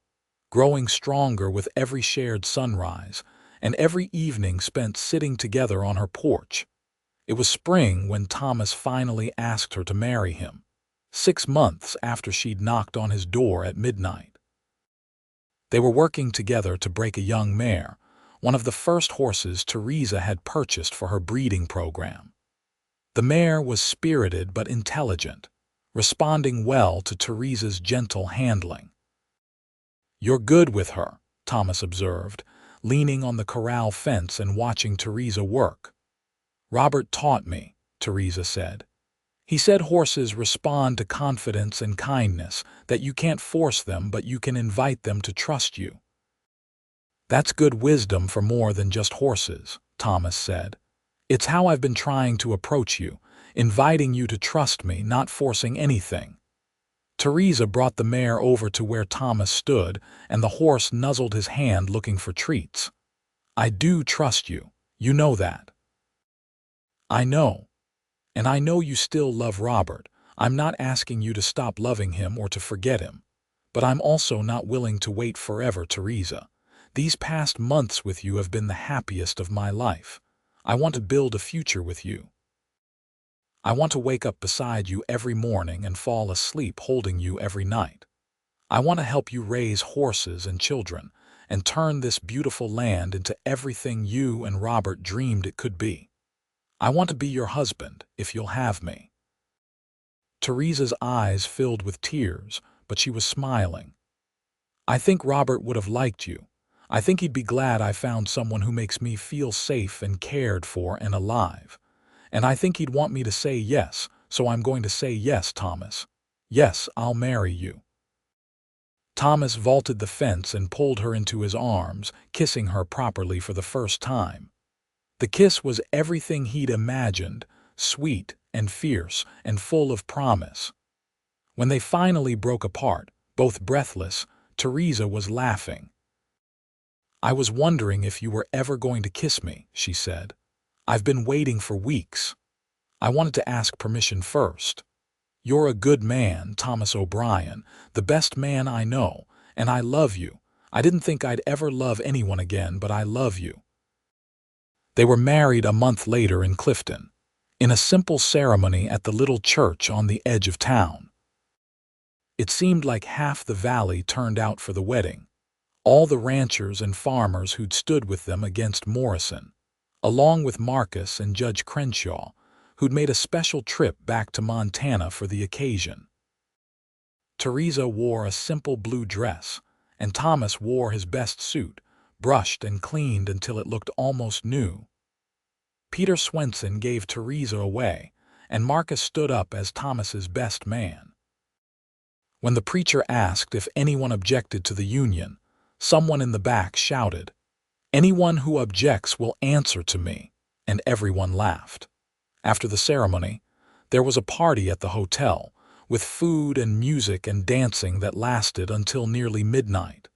growing stronger with every shared sunrise and every evening spent sitting together on her porch. It was spring when Thomas finally asked her to marry him, 6 months after she'd knocked on his door at midnight. They were working together to break a young mare, one of the first horses Theresa had purchased for her breeding program. The mare was spirited but intelligent, responding well to Theresa's gentle handling. "You're good with her," Thomas observed, leaning on the corral fence and watching Theresa work. "Robert taught me," Theresa said. "He said horses respond to confidence and kindness, that you can't force them but you can invite them to trust you." "That's good wisdom for more than just horses," Thomas said. "It's how I've been trying to approach you, inviting you to trust me, not forcing anything." Theresa brought the mare over to where Thomas stood, and the horse nuzzled his hand looking for treats. "I do trust you. You know that." "I know. And I know you still love Robert. I'm not asking you to stop loving him or to forget him. But I'm also not willing to wait forever, Theresa. These past months with you have been the happiest of my life. I want to build a future with you. I want to wake up beside you every morning and fall asleep holding you every night. I want to help you raise horses and children and turn this beautiful land into everything you and Robert dreamed it could be. I want to be your husband, if you'll have me." Theresa's eyes filled with tears, but she was smiling. "I think Robert would have liked you. I think he'd be glad I found someone who makes me feel safe and cared for and alive. And I think he'd want me to say yes, so I'm going to say yes, Thomas. Yes, I'll marry you." Thomas vaulted the fence and pulled her into his arms, kissing her properly for the first time. The kiss was everything he'd imagined, sweet and fierce and full of promise. When they finally broke apart, both breathless, Theresa was laughing. "I was wondering if you were ever going to kiss me," she said. "I've been waiting for weeks. I wanted to ask permission first. You're a good man, Thomas O'Brien, the best man I know, and I love you. I didn't think I'd ever love anyone again, but I love you." They were married a month later in Clifton, in a simple ceremony at the little church on the edge of town. It seemed like half the valley turned out for the wedding, all the ranchers and farmers who'd stood with them against Morrison, along with Marcus and Judge Crenshaw, who'd made a special trip back to Montana for the occasion. Theresa wore a simple blue dress, and Thomas wore his best suit, brushed and cleaned until it looked almost new. Peter Swenson gave Theresa away, and Marcus stood up as Thomas's best man. When the preacher asked if anyone objected to the union, someone in the back shouted, "Anyone who objects will answer to me," and everyone laughed. After the ceremony, there was a party at the hotel, with food and music and dancing that lasted until nearly midnight.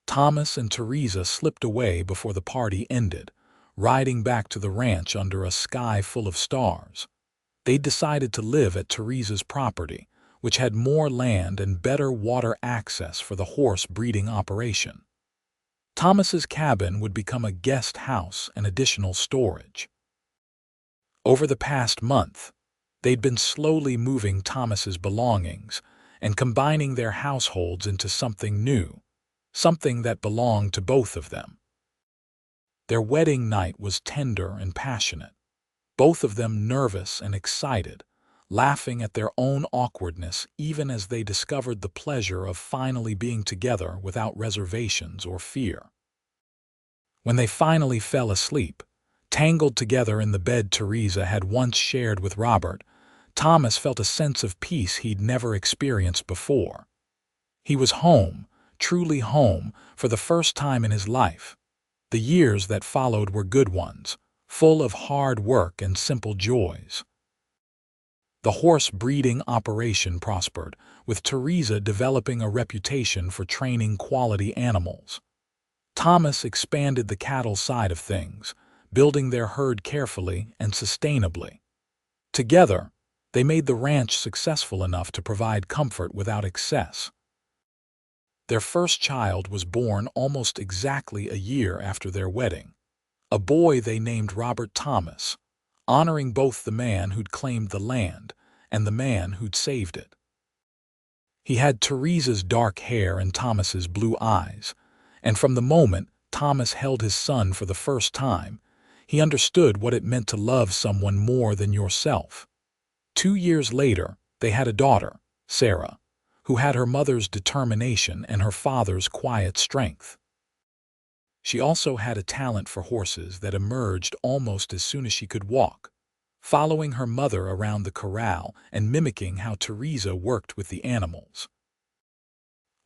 Thomas and Theresa slipped away before the party ended, riding back to the ranch under a sky full of stars. They decided to live at Theresa's property, which had more land and better water access for the horse breeding operation. Thomas's cabin would become a guest house and additional storage. Over the past month, they'd been slowly moving Thomas's belongings and combining their households into something new, something that belonged to both of them. Their wedding night was tender and passionate, both of them nervous and excited, laughing at their own awkwardness even as they discovered the pleasure of finally being together without reservations or fear. When they finally fell asleep, tangled together in the bed Theresa had once shared with Robert, Thomas felt a sense of peace he'd never experienced before. He was home, truly home, for the first time in his life. The years that followed were good ones, full of hard work and simple joys. The horse breeding operation prospered, with Theresa developing a reputation for training quality animals. Thomas expanded the cattle side of things, building their herd carefully and sustainably. Together, they made the ranch successful enough to provide comfort without excess. Their first child was born almost exactly a year after their wedding, a boy they named Robert Thomas, honoring both the man who'd claimed the land and the man who'd saved it. He had Theresa's dark hair and Thomas's blue eyes, and from the moment Thomas held his son for the first time, he understood what it meant to love someone more than yourself. 2 years later, they had a daughter, Sarah, who had her mother's determination and her father's quiet strength. She also had a talent for horses that emerged almost as soon as she could walk, following her mother around the corral and mimicking how Theresa worked with the animals.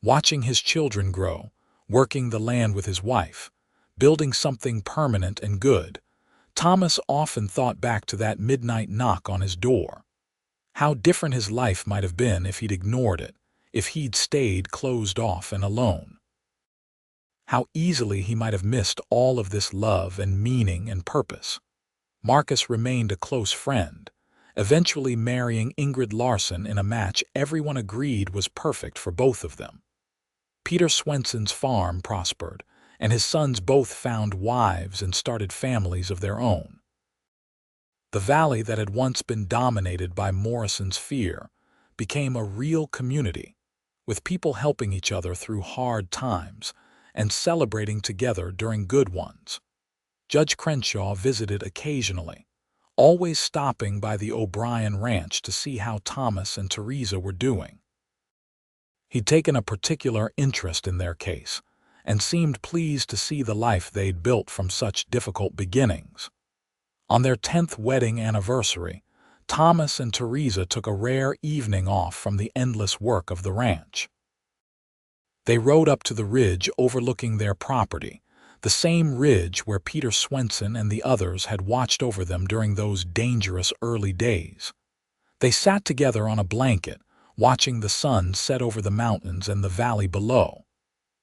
Watching his children grow, working the land with his wife, building something permanent and good, Thomas often thought back to that midnight knock on his door. How different his life might have been if he'd ignored it, if he'd stayed closed off and alone. How easily he might have missed all of this love and meaning and purpose. Marcus remained a close friend, eventually marrying Ingrid Larson in a match everyone agreed was perfect for both of them. Peter Swenson's farm prospered, and his sons both found wives and started families of their own. The valley that had once been dominated by Morrison's fear became a real community, with people helping each other through hard times and celebrating together during good ones. Judge Crenshaw visited occasionally, always stopping by the O'Brien Ranch to see how Thomas and Theresa were doing. He'd taken a particular interest in their case and seemed pleased to see the life they'd built from such difficult beginnings. On their 10th wedding anniversary, Thomas and Theresa took a rare evening off from the endless work of the ranch. They rode up to the ridge overlooking their property, the same ridge where Peter Swenson and the others had watched over them during those dangerous early days. They sat together on a blanket, watching the sun set over the mountains and the valley below.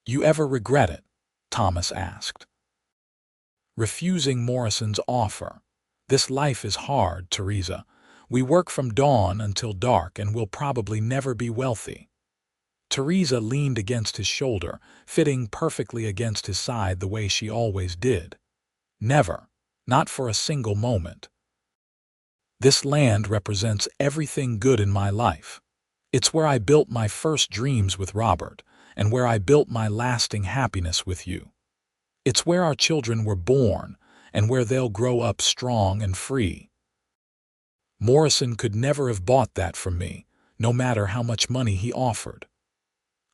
"You ever regret it?" Thomas asked. "Refusing Morrison's offer. This life is hard, Theresa. We work from dawn until dark and we'll probably never be wealthy." Theresa leaned against his shoulder, fitting perfectly against his side the way she always did. "Never. Not for a single moment. This land represents everything good in my life. It's where I built my first dreams with Robert, and where I built my lasting happiness with you. It's where our children were born, and where they'll grow up strong and free. Morrison could never have bought that from me, no matter how much money he offered."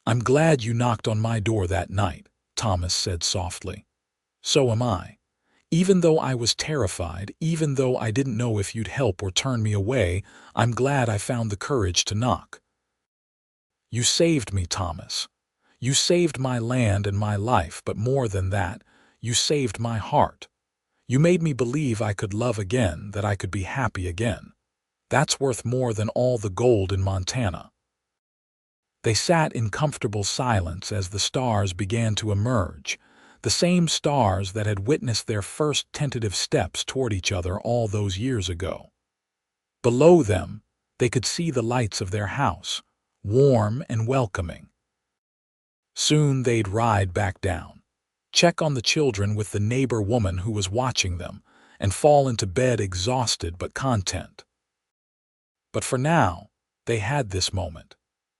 "I'm glad you knocked on my door that night," Thomas said softly. "So am I. Even though I was terrified, even though I didn't know if you'd help or turn me away, I'm glad I found the courage to knock. You saved me, Thomas. You saved my land and my life, but more than that, you saved my heart. You made me believe I could love again, that I could be happy again. That's worth more than all the gold in Montana." They sat in comfortable silence as the stars began to emerge, the same stars that had witnessed their first tentative steps toward each other all those years ago. Below them, they could see the lights of their house, warm and welcoming. Soon they'd ride back down, check on the children with the neighbor woman who was watching them, and fall into bed exhausted but content. But for now, they had this moment.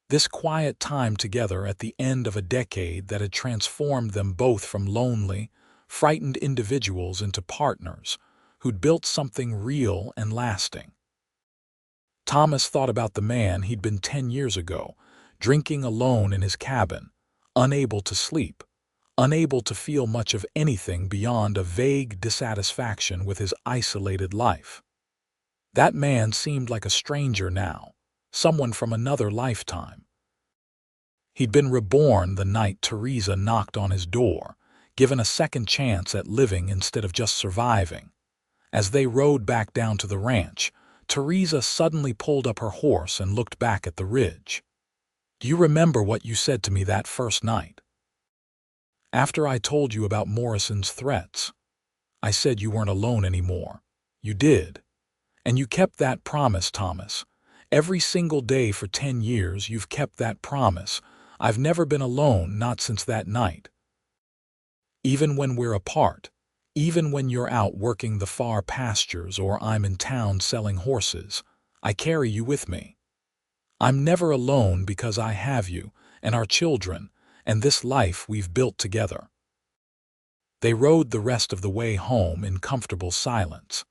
This quiet time together at the end of a decade that had transformed them both from lonely, frightened individuals into partners who'd built something real and lasting. Thomas thought about the man he'd been 10 years ago, drinking alone in his cabin, unable to sleep, unable to feel much of anything beyond a vague dissatisfaction with his isolated life. That man seemed like a stranger now, someone from another lifetime. He'd been reborn the night Theresa knocked on his door, given a second chance at living instead of just surviving. As they rode back down to the ranch, Theresa suddenly pulled up her horse and looked back at the ridge. "Do you remember what you said to me that first night? After I told you about Morrison's threats, I said you weren't alone anymore. You did. And you kept that promise, Thomas. Every single day for 10 years you've kept that promise. I've never been alone, not since that night. Even when we're apart, even when you're out working the far pastures or I'm in town selling horses, I carry you with me. I'm never alone because I have you and our children and this life we've built together." They rode the rest of the way home in comfortable silence,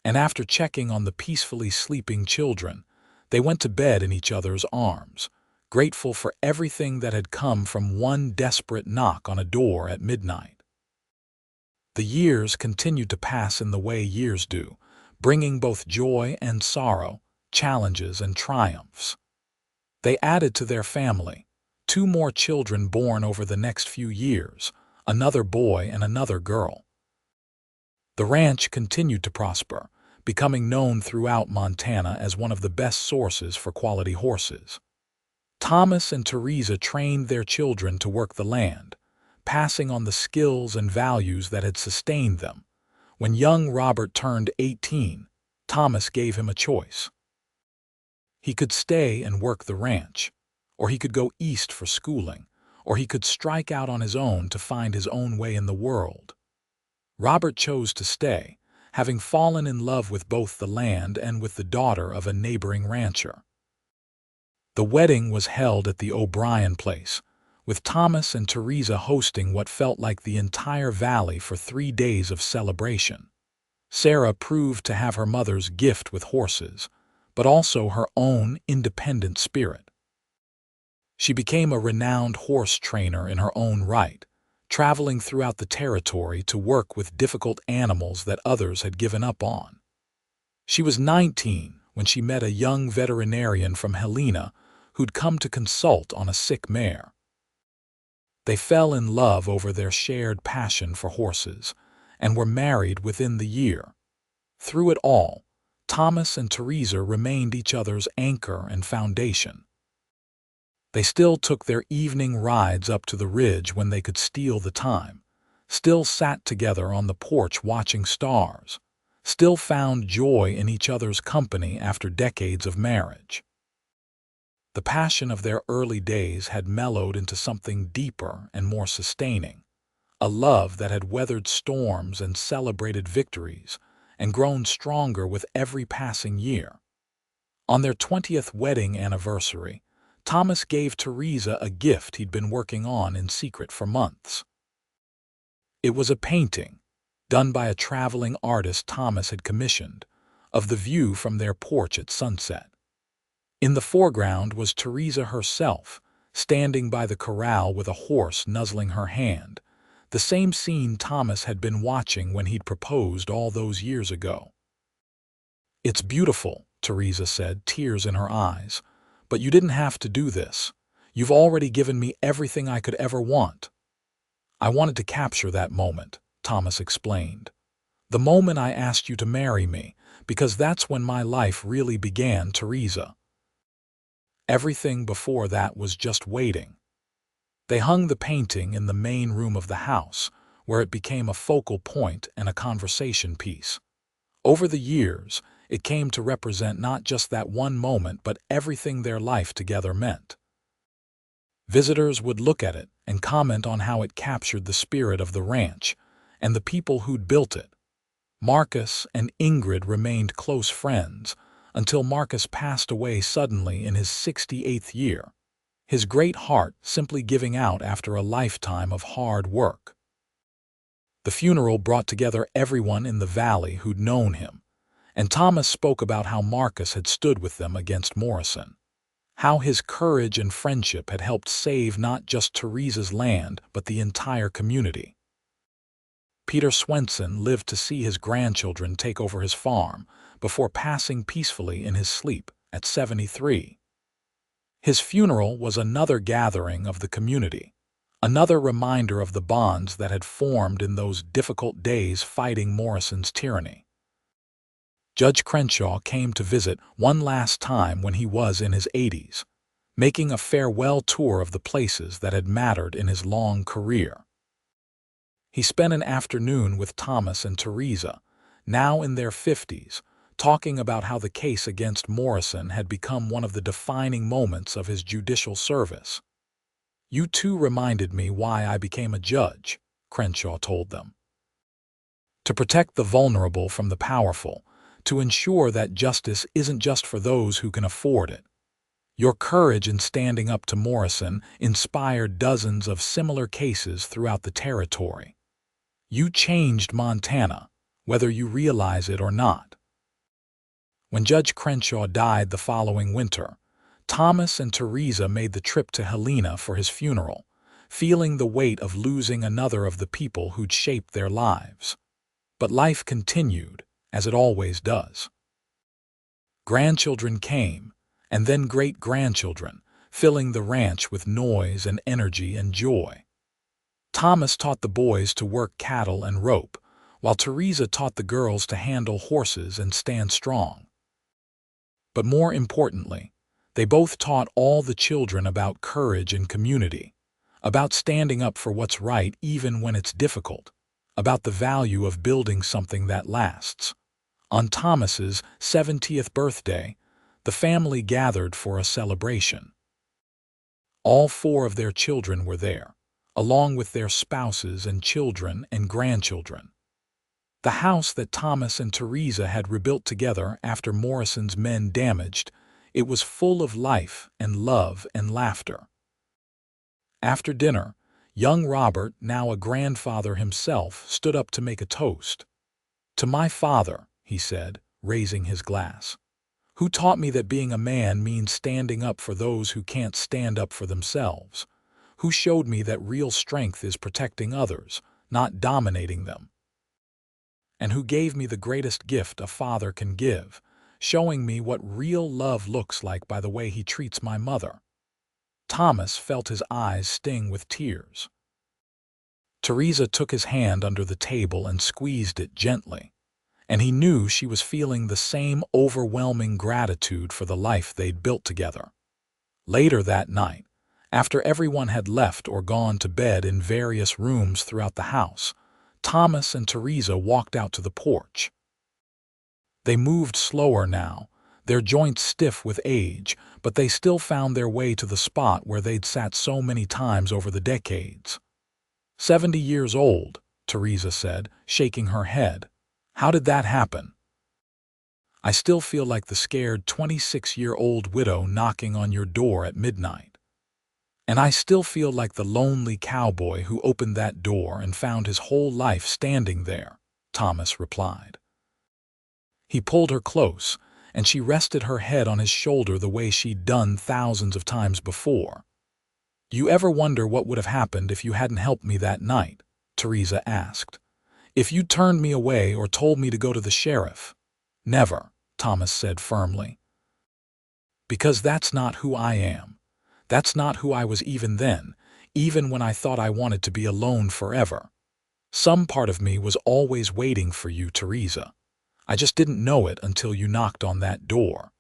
and after checking on the peacefully sleeping children, they went to bed in each other's arms, grateful for everything that had come from one desperate knock on a door at midnight. The years continued to pass in the way years do, bringing both joy and sorrow, challenges and triumphs. They added to their family, 2 more children born over the next few years, another boy and another girl. The ranch continued to prosper, becoming known throughout Montana as one of the best sources for quality horses. Thomas and Theresa trained their children to work the land, passing on the skills and values that had sustained them. When young Robert turned 18, Thomas gave him a choice. He could stay and work the ranch, or he could go east for schooling, or he could strike out on his own to find his own way in the world. Robert chose to stay, having fallen in love with both the land and with the daughter of a neighboring rancher. The wedding was held at the O'Brien place, with Thomas and Theresa hosting what felt like the entire valley for 3 days of celebration. Sarah proved to have her mother's gift with horses, but also her own independent spirit. She became a renowned horse trainer in her own right, traveling throughout the territory to work with difficult animals that others had given up on. She was 19 when she met a young veterinarian from Helena who'd come to consult on a sick mare. They fell in love over their shared passion for horses and were married within the year. Through it all, Thomas and Theresa remained each other's anchor and foundation. They still took their evening rides up to the ridge when they could steal the time, still sat together on the porch watching stars, still found joy in each other's company after decades of marriage. The passion of their early days had mellowed into something deeper and more sustaining, a love that had weathered storms and celebrated victories, and grown stronger with every passing year. On their 20th wedding anniversary, Thomas gave Theresa a gift he'd been working on in secret for months. It was a painting, done by a traveling artist Thomas had commissioned, of the view from their porch at sunset. In the foreground was Theresa herself, standing by the corral with a horse nuzzling her hand, the same scene Thomas had been watching when he'd proposed all those years ago. "It's beautiful," Theresa said, tears in her eyes, "but you didn't have to do this. You've already given me everything I could ever want." "I wanted to capture that moment," Thomas explained. "The moment I asked you to marry me, because that's when my life really began, Theresa. Everything before that was just waiting." They hung the painting in the main room of the house, where it became a focal point and a conversation piece. Over the years, it came to represent not just that one moment but everything their life together meant. Visitors would look at it and comment on how it captured the spirit of the ranch and the people who'd built it. Marcus and Ingrid remained close friends until Marcus passed away suddenly in his 68th year, his great heart simply giving out after a lifetime of hard work. The funeral brought together everyone in the valley who'd known him, and Thomas spoke about how Marcus had stood with them against Morrison. how his courage and friendship had helped save not just Theresa's land, but the entire community. Peter Swenson lived to see his grandchildren take over his farm before passing peacefully in his sleep at 73. His funeral was another gathering of the community, another reminder of the bonds that had formed in those difficult days fighting Morrison's tyranny. Judge Crenshaw came to visit one last time when he was in his 80s, making a farewell tour of the places that had mattered in his long career. He spent an afternoon with Thomas and Theresa, now in their 50s, talking about how the case against Morrison had become one of the defining moments of his judicial service. "You two reminded me why I became a judge," Crenshaw told them. "To protect the vulnerable from the powerful, to ensure that justice isn't just for those who can afford it. Your courage in standing up to Morrison inspired dozens of similar cases throughout the territory. You changed Montana, whether you realize it or not." When Judge Crenshaw died the following winter, Thomas and Theresa made the trip to Helena for his funeral, feeling the weight of losing another of the people who'd shaped their lives. But life continued, as it always does. Grandchildren came, and then great-grandchildren, filling the ranch with noise and energy and joy. Thomas taught the boys to work cattle and rope, while Theresa taught the girls to handle horses and stand strong. But more importantly, they both taught all the children about courage and community, about standing up for what's right even when it's difficult, about the value of building something that lasts. On Thomas's 70th birthday, the family gathered for a celebration. All 4 of their children were there, along with their spouses and children and grandchildren. The house that Thomas and Theresa had rebuilt together after Morrison's men damaged, it was full of life and love and laughter. After dinner, young Robert, now a grandfather himself, stood up to make a toast. "To my father," he said, raising his glass, "who taught me that being a man means standing up for those who can't stand up for themselves, who showed me that real strength is protecting others, not dominating them, and who gave me the greatest gift a father can give, showing me what real love looks like by the way he treats my mother." Thomas felt his eyes sting with tears. Theresa took his hand under the table and squeezed it gently, and he knew she was feeling the same overwhelming gratitude for the life they'd built together. Later that night, after everyone had left or gone to bed in various rooms throughout the house, Thomas and Theresa walked out to the porch. They moved slower now, their joints stiff with age, but they still found their way to the spot where they'd sat so many times over the decades. 70 years old, Theresa said, shaking her head. "How did that happen?" "I still feel like the scared 26-year-old widow knocking on your door at midnight. And I still feel like the lonely cowboy who opened that door and found his whole life standing there," Thomas replied. He pulled her close, and she rested her head on his shoulder the way she'd done thousands of times before. "You ever wonder what would have happened if you hadn't helped me that night?" Theresa asked. "If you turned me away or told me to go to the sheriff?" "Never," Thomas said firmly. "Because that's not who I am. That's not who I was even then, even when I thought I wanted to be alone forever. Some part of me was always waiting for you, Theresa. I just didn't know it until you knocked on that door."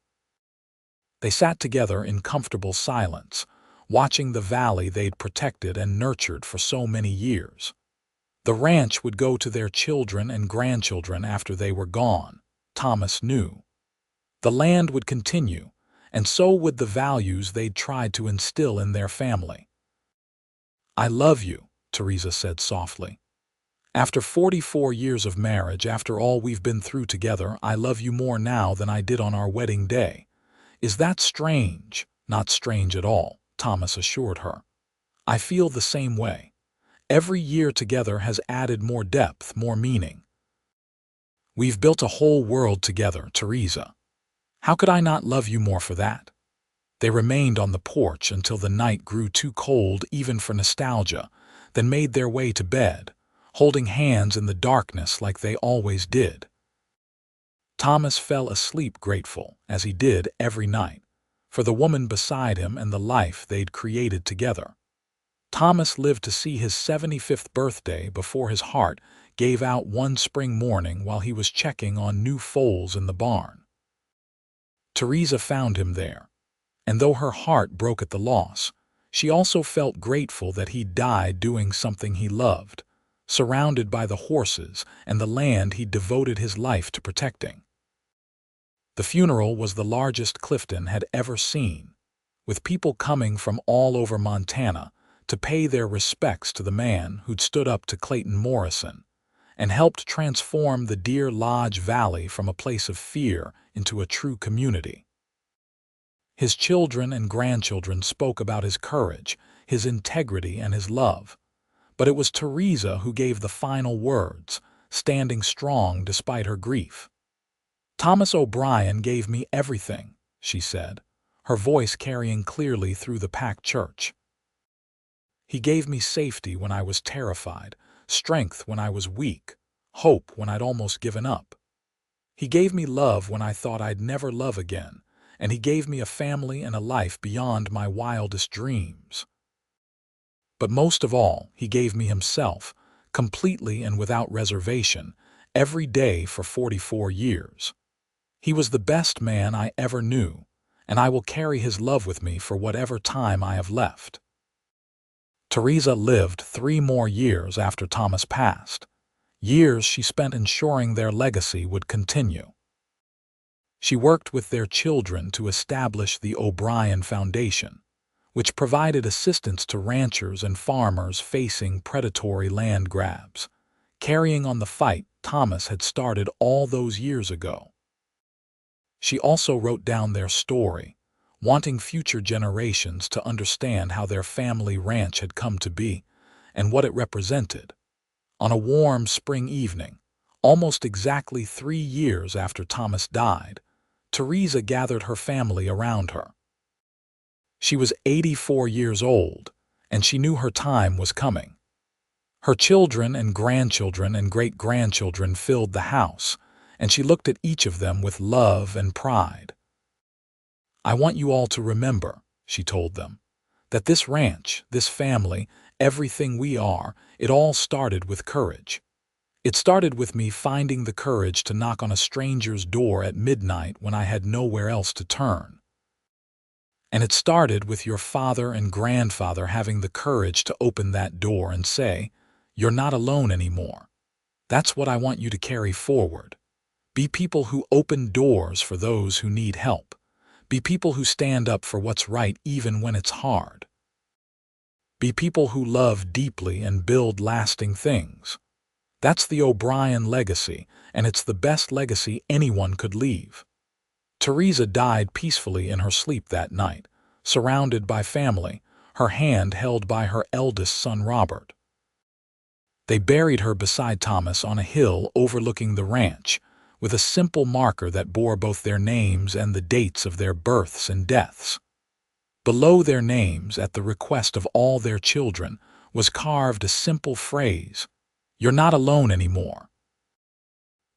They sat together in comfortable silence, watching the valley they'd protected and nurtured for so many years. The ranch would go to their children and grandchildren after they were gone, Thomas knew. The land would continue, and so would the values they'd tried to instill in their family. "I love you," Theresa said softly. "After 44 years of marriage, after all we've been through together, I love you more now than I did on our wedding day. Is that strange?" "Not strange at all," Thomas assured her. "I feel the same way. Every year together has added more depth, more meaning. We've built a whole world together, Theresa. How could I not love you more for that?" They remained on the porch until the night grew too cold even for nostalgia, then made their way to bed, holding hands in the darkness like they always did. Thomas fell asleep grateful, as he did every night, for the woman beside him and the life they'd created together. Thomas lived to see his 75th birthday before his heart gave out one spring morning while he was checking on new foals in the barn. Theresa found him there, and though her heart broke at the loss, she also felt grateful that he died doing something he loved, surrounded by the horses and the land he'd devoted his life to protecting. The funeral was the largest Clifton had ever seen, with people coming from all over Montana to pay their respects to the man who'd stood up to Clayton Morrison and helped transform the Deer Lodge Valley from a place of fear into a true community. His children and grandchildren spoke about his courage, his integrity, and his love, but it was Theresa who gave the final words, standing strong despite her grief. "Thomas O'Brien gave me everything," she said, her voice carrying clearly through the packed church. "He gave me safety when I was terrified, strength when I was weak, hope when I'd almost given up. He gave me love when I thought I'd never love again, and he gave me a family and a life beyond my wildest dreams. But most of all, he gave me himself, completely and without reservation, every day for 44 years. He was the best man I ever knew, and I will carry his love with me for whatever time I have left." Theresa lived 3 more years after Thomas passed, years she spent ensuring their legacy would continue. She worked with their children to establish the O'Brien Foundation, which provided assistance to ranchers and farmers facing predatory land grabs, carrying on the fight Thomas had started all those years ago. She also wrote down their story, wanting future generations to understand how their family ranch had come to be and what it represented. On a warm spring evening, almost exactly 3 years after Thomas died, Theresa gathered her family around her. She was 84 years old, and she knew her time was coming. Her children and grandchildren and great-grandchildren filled the house, and she looked at each of them with love and pride. "I want you all to remember," she told them, "that this ranch, this family, everything we are, it all started with courage. It started with me finding the courage to knock on a stranger's door at midnight when I had nowhere else to turn. And it started with your father and grandfather having the courage to open that door and say, 'You're not alone anymore.' That's what I want you to carry forward. Be people who open doors for those who need help. Be people who stand up for what's right even when it's hard. Be people who love deeply and build lasting things. That's the O'Brien legacy, and it's the best legacy anyone could leave." Theresa died peacefully in her sleep that night, surrounded by family, her hand held by her eldest son Robert. They buried her beside Thomas on a hill overlooking the ranch, with a simple marker that bore both their names and the dates of their births and deaths. Below their names, at the request of all their children, was carved a simple phrase, "You're not alone anymore."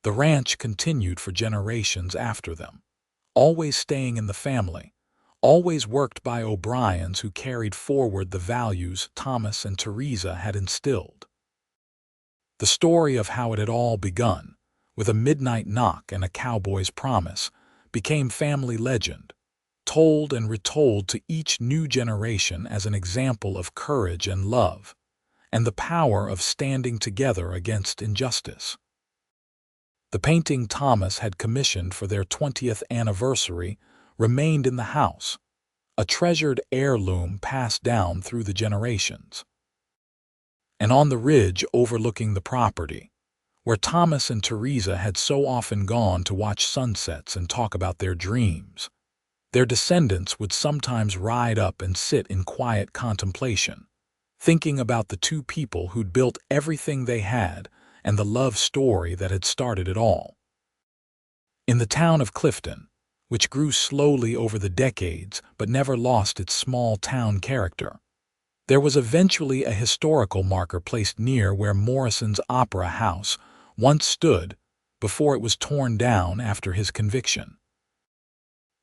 The ranch continued for generations after them, always staying in the family, always worked by O'Briens who carried forward the values Thomas and Theresa had instilled. The story of how it had all begun, with a midnight knock and a cowboy's promise, became family legend, told and retold to each new generation as an example of courage and love, and the power of standing together against injustice. The painting Thomas had commissioned for their 20th anniversary remained in the house, a treasured heirloom passed down through the generations. And on the ridge overlooking the property, where Thomas and Theresa had so often gone to watch sunsets and talk about their dreams, their descendants would sometimes ride up and sit in quiet contemplation, thinking about the 2 people who'd built everything they had and the love story that had started it all. In the town of Clifton, which grew slowly over the decades but never lost its small-town character. There was eventually a historical marker placed near where Morrison's Opera House once stood before it was torn down after his conviction.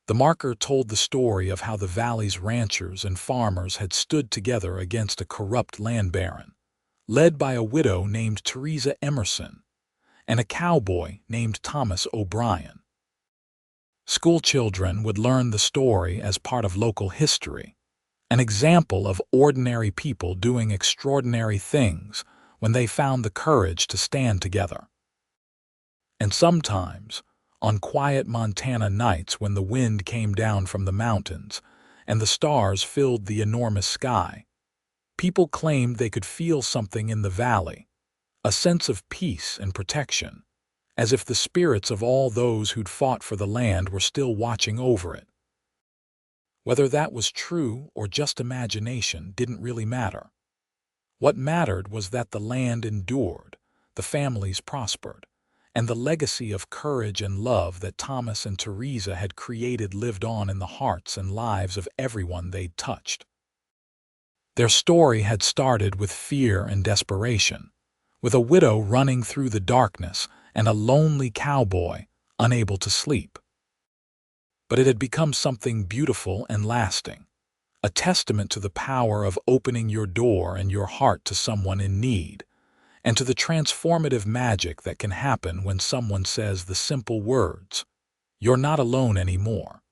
The marker told the story of how the valley's ranchers and farmers had stood together against a corrupt land baron, led by a widow named Theresa Emerson and a cowboy named Thomas O'Brien. Schoolchildren would learn the story as part of local history, an example of ordinary people doing extraordinary things when they found the courage to stand together. And sometimes, on quiet Montana nights when the wind came down from the mountains and the stars filled the enormous sky, people claimed they could feel something in the valley, a sense of peace and protection, as if the spirits of all those who'd fought for the land were still watching over it. Whether that was true or just imagination didn't really matter. What mattered was that the land endured, the families prospered, and the legacy of courage and love that Thomas and Theresa had created lived on in the hearts and lives of everyone they'd touched. Their story had started with fear and desperation, with a widow running through the darkness and a lonely cowboy unable to sleep. But it had become something beautiful and lasting, a testament to the power of opening your door and your heart to someone in need, and to the transformative magic that can happen when someone says the simple words, "You're not alone anymore."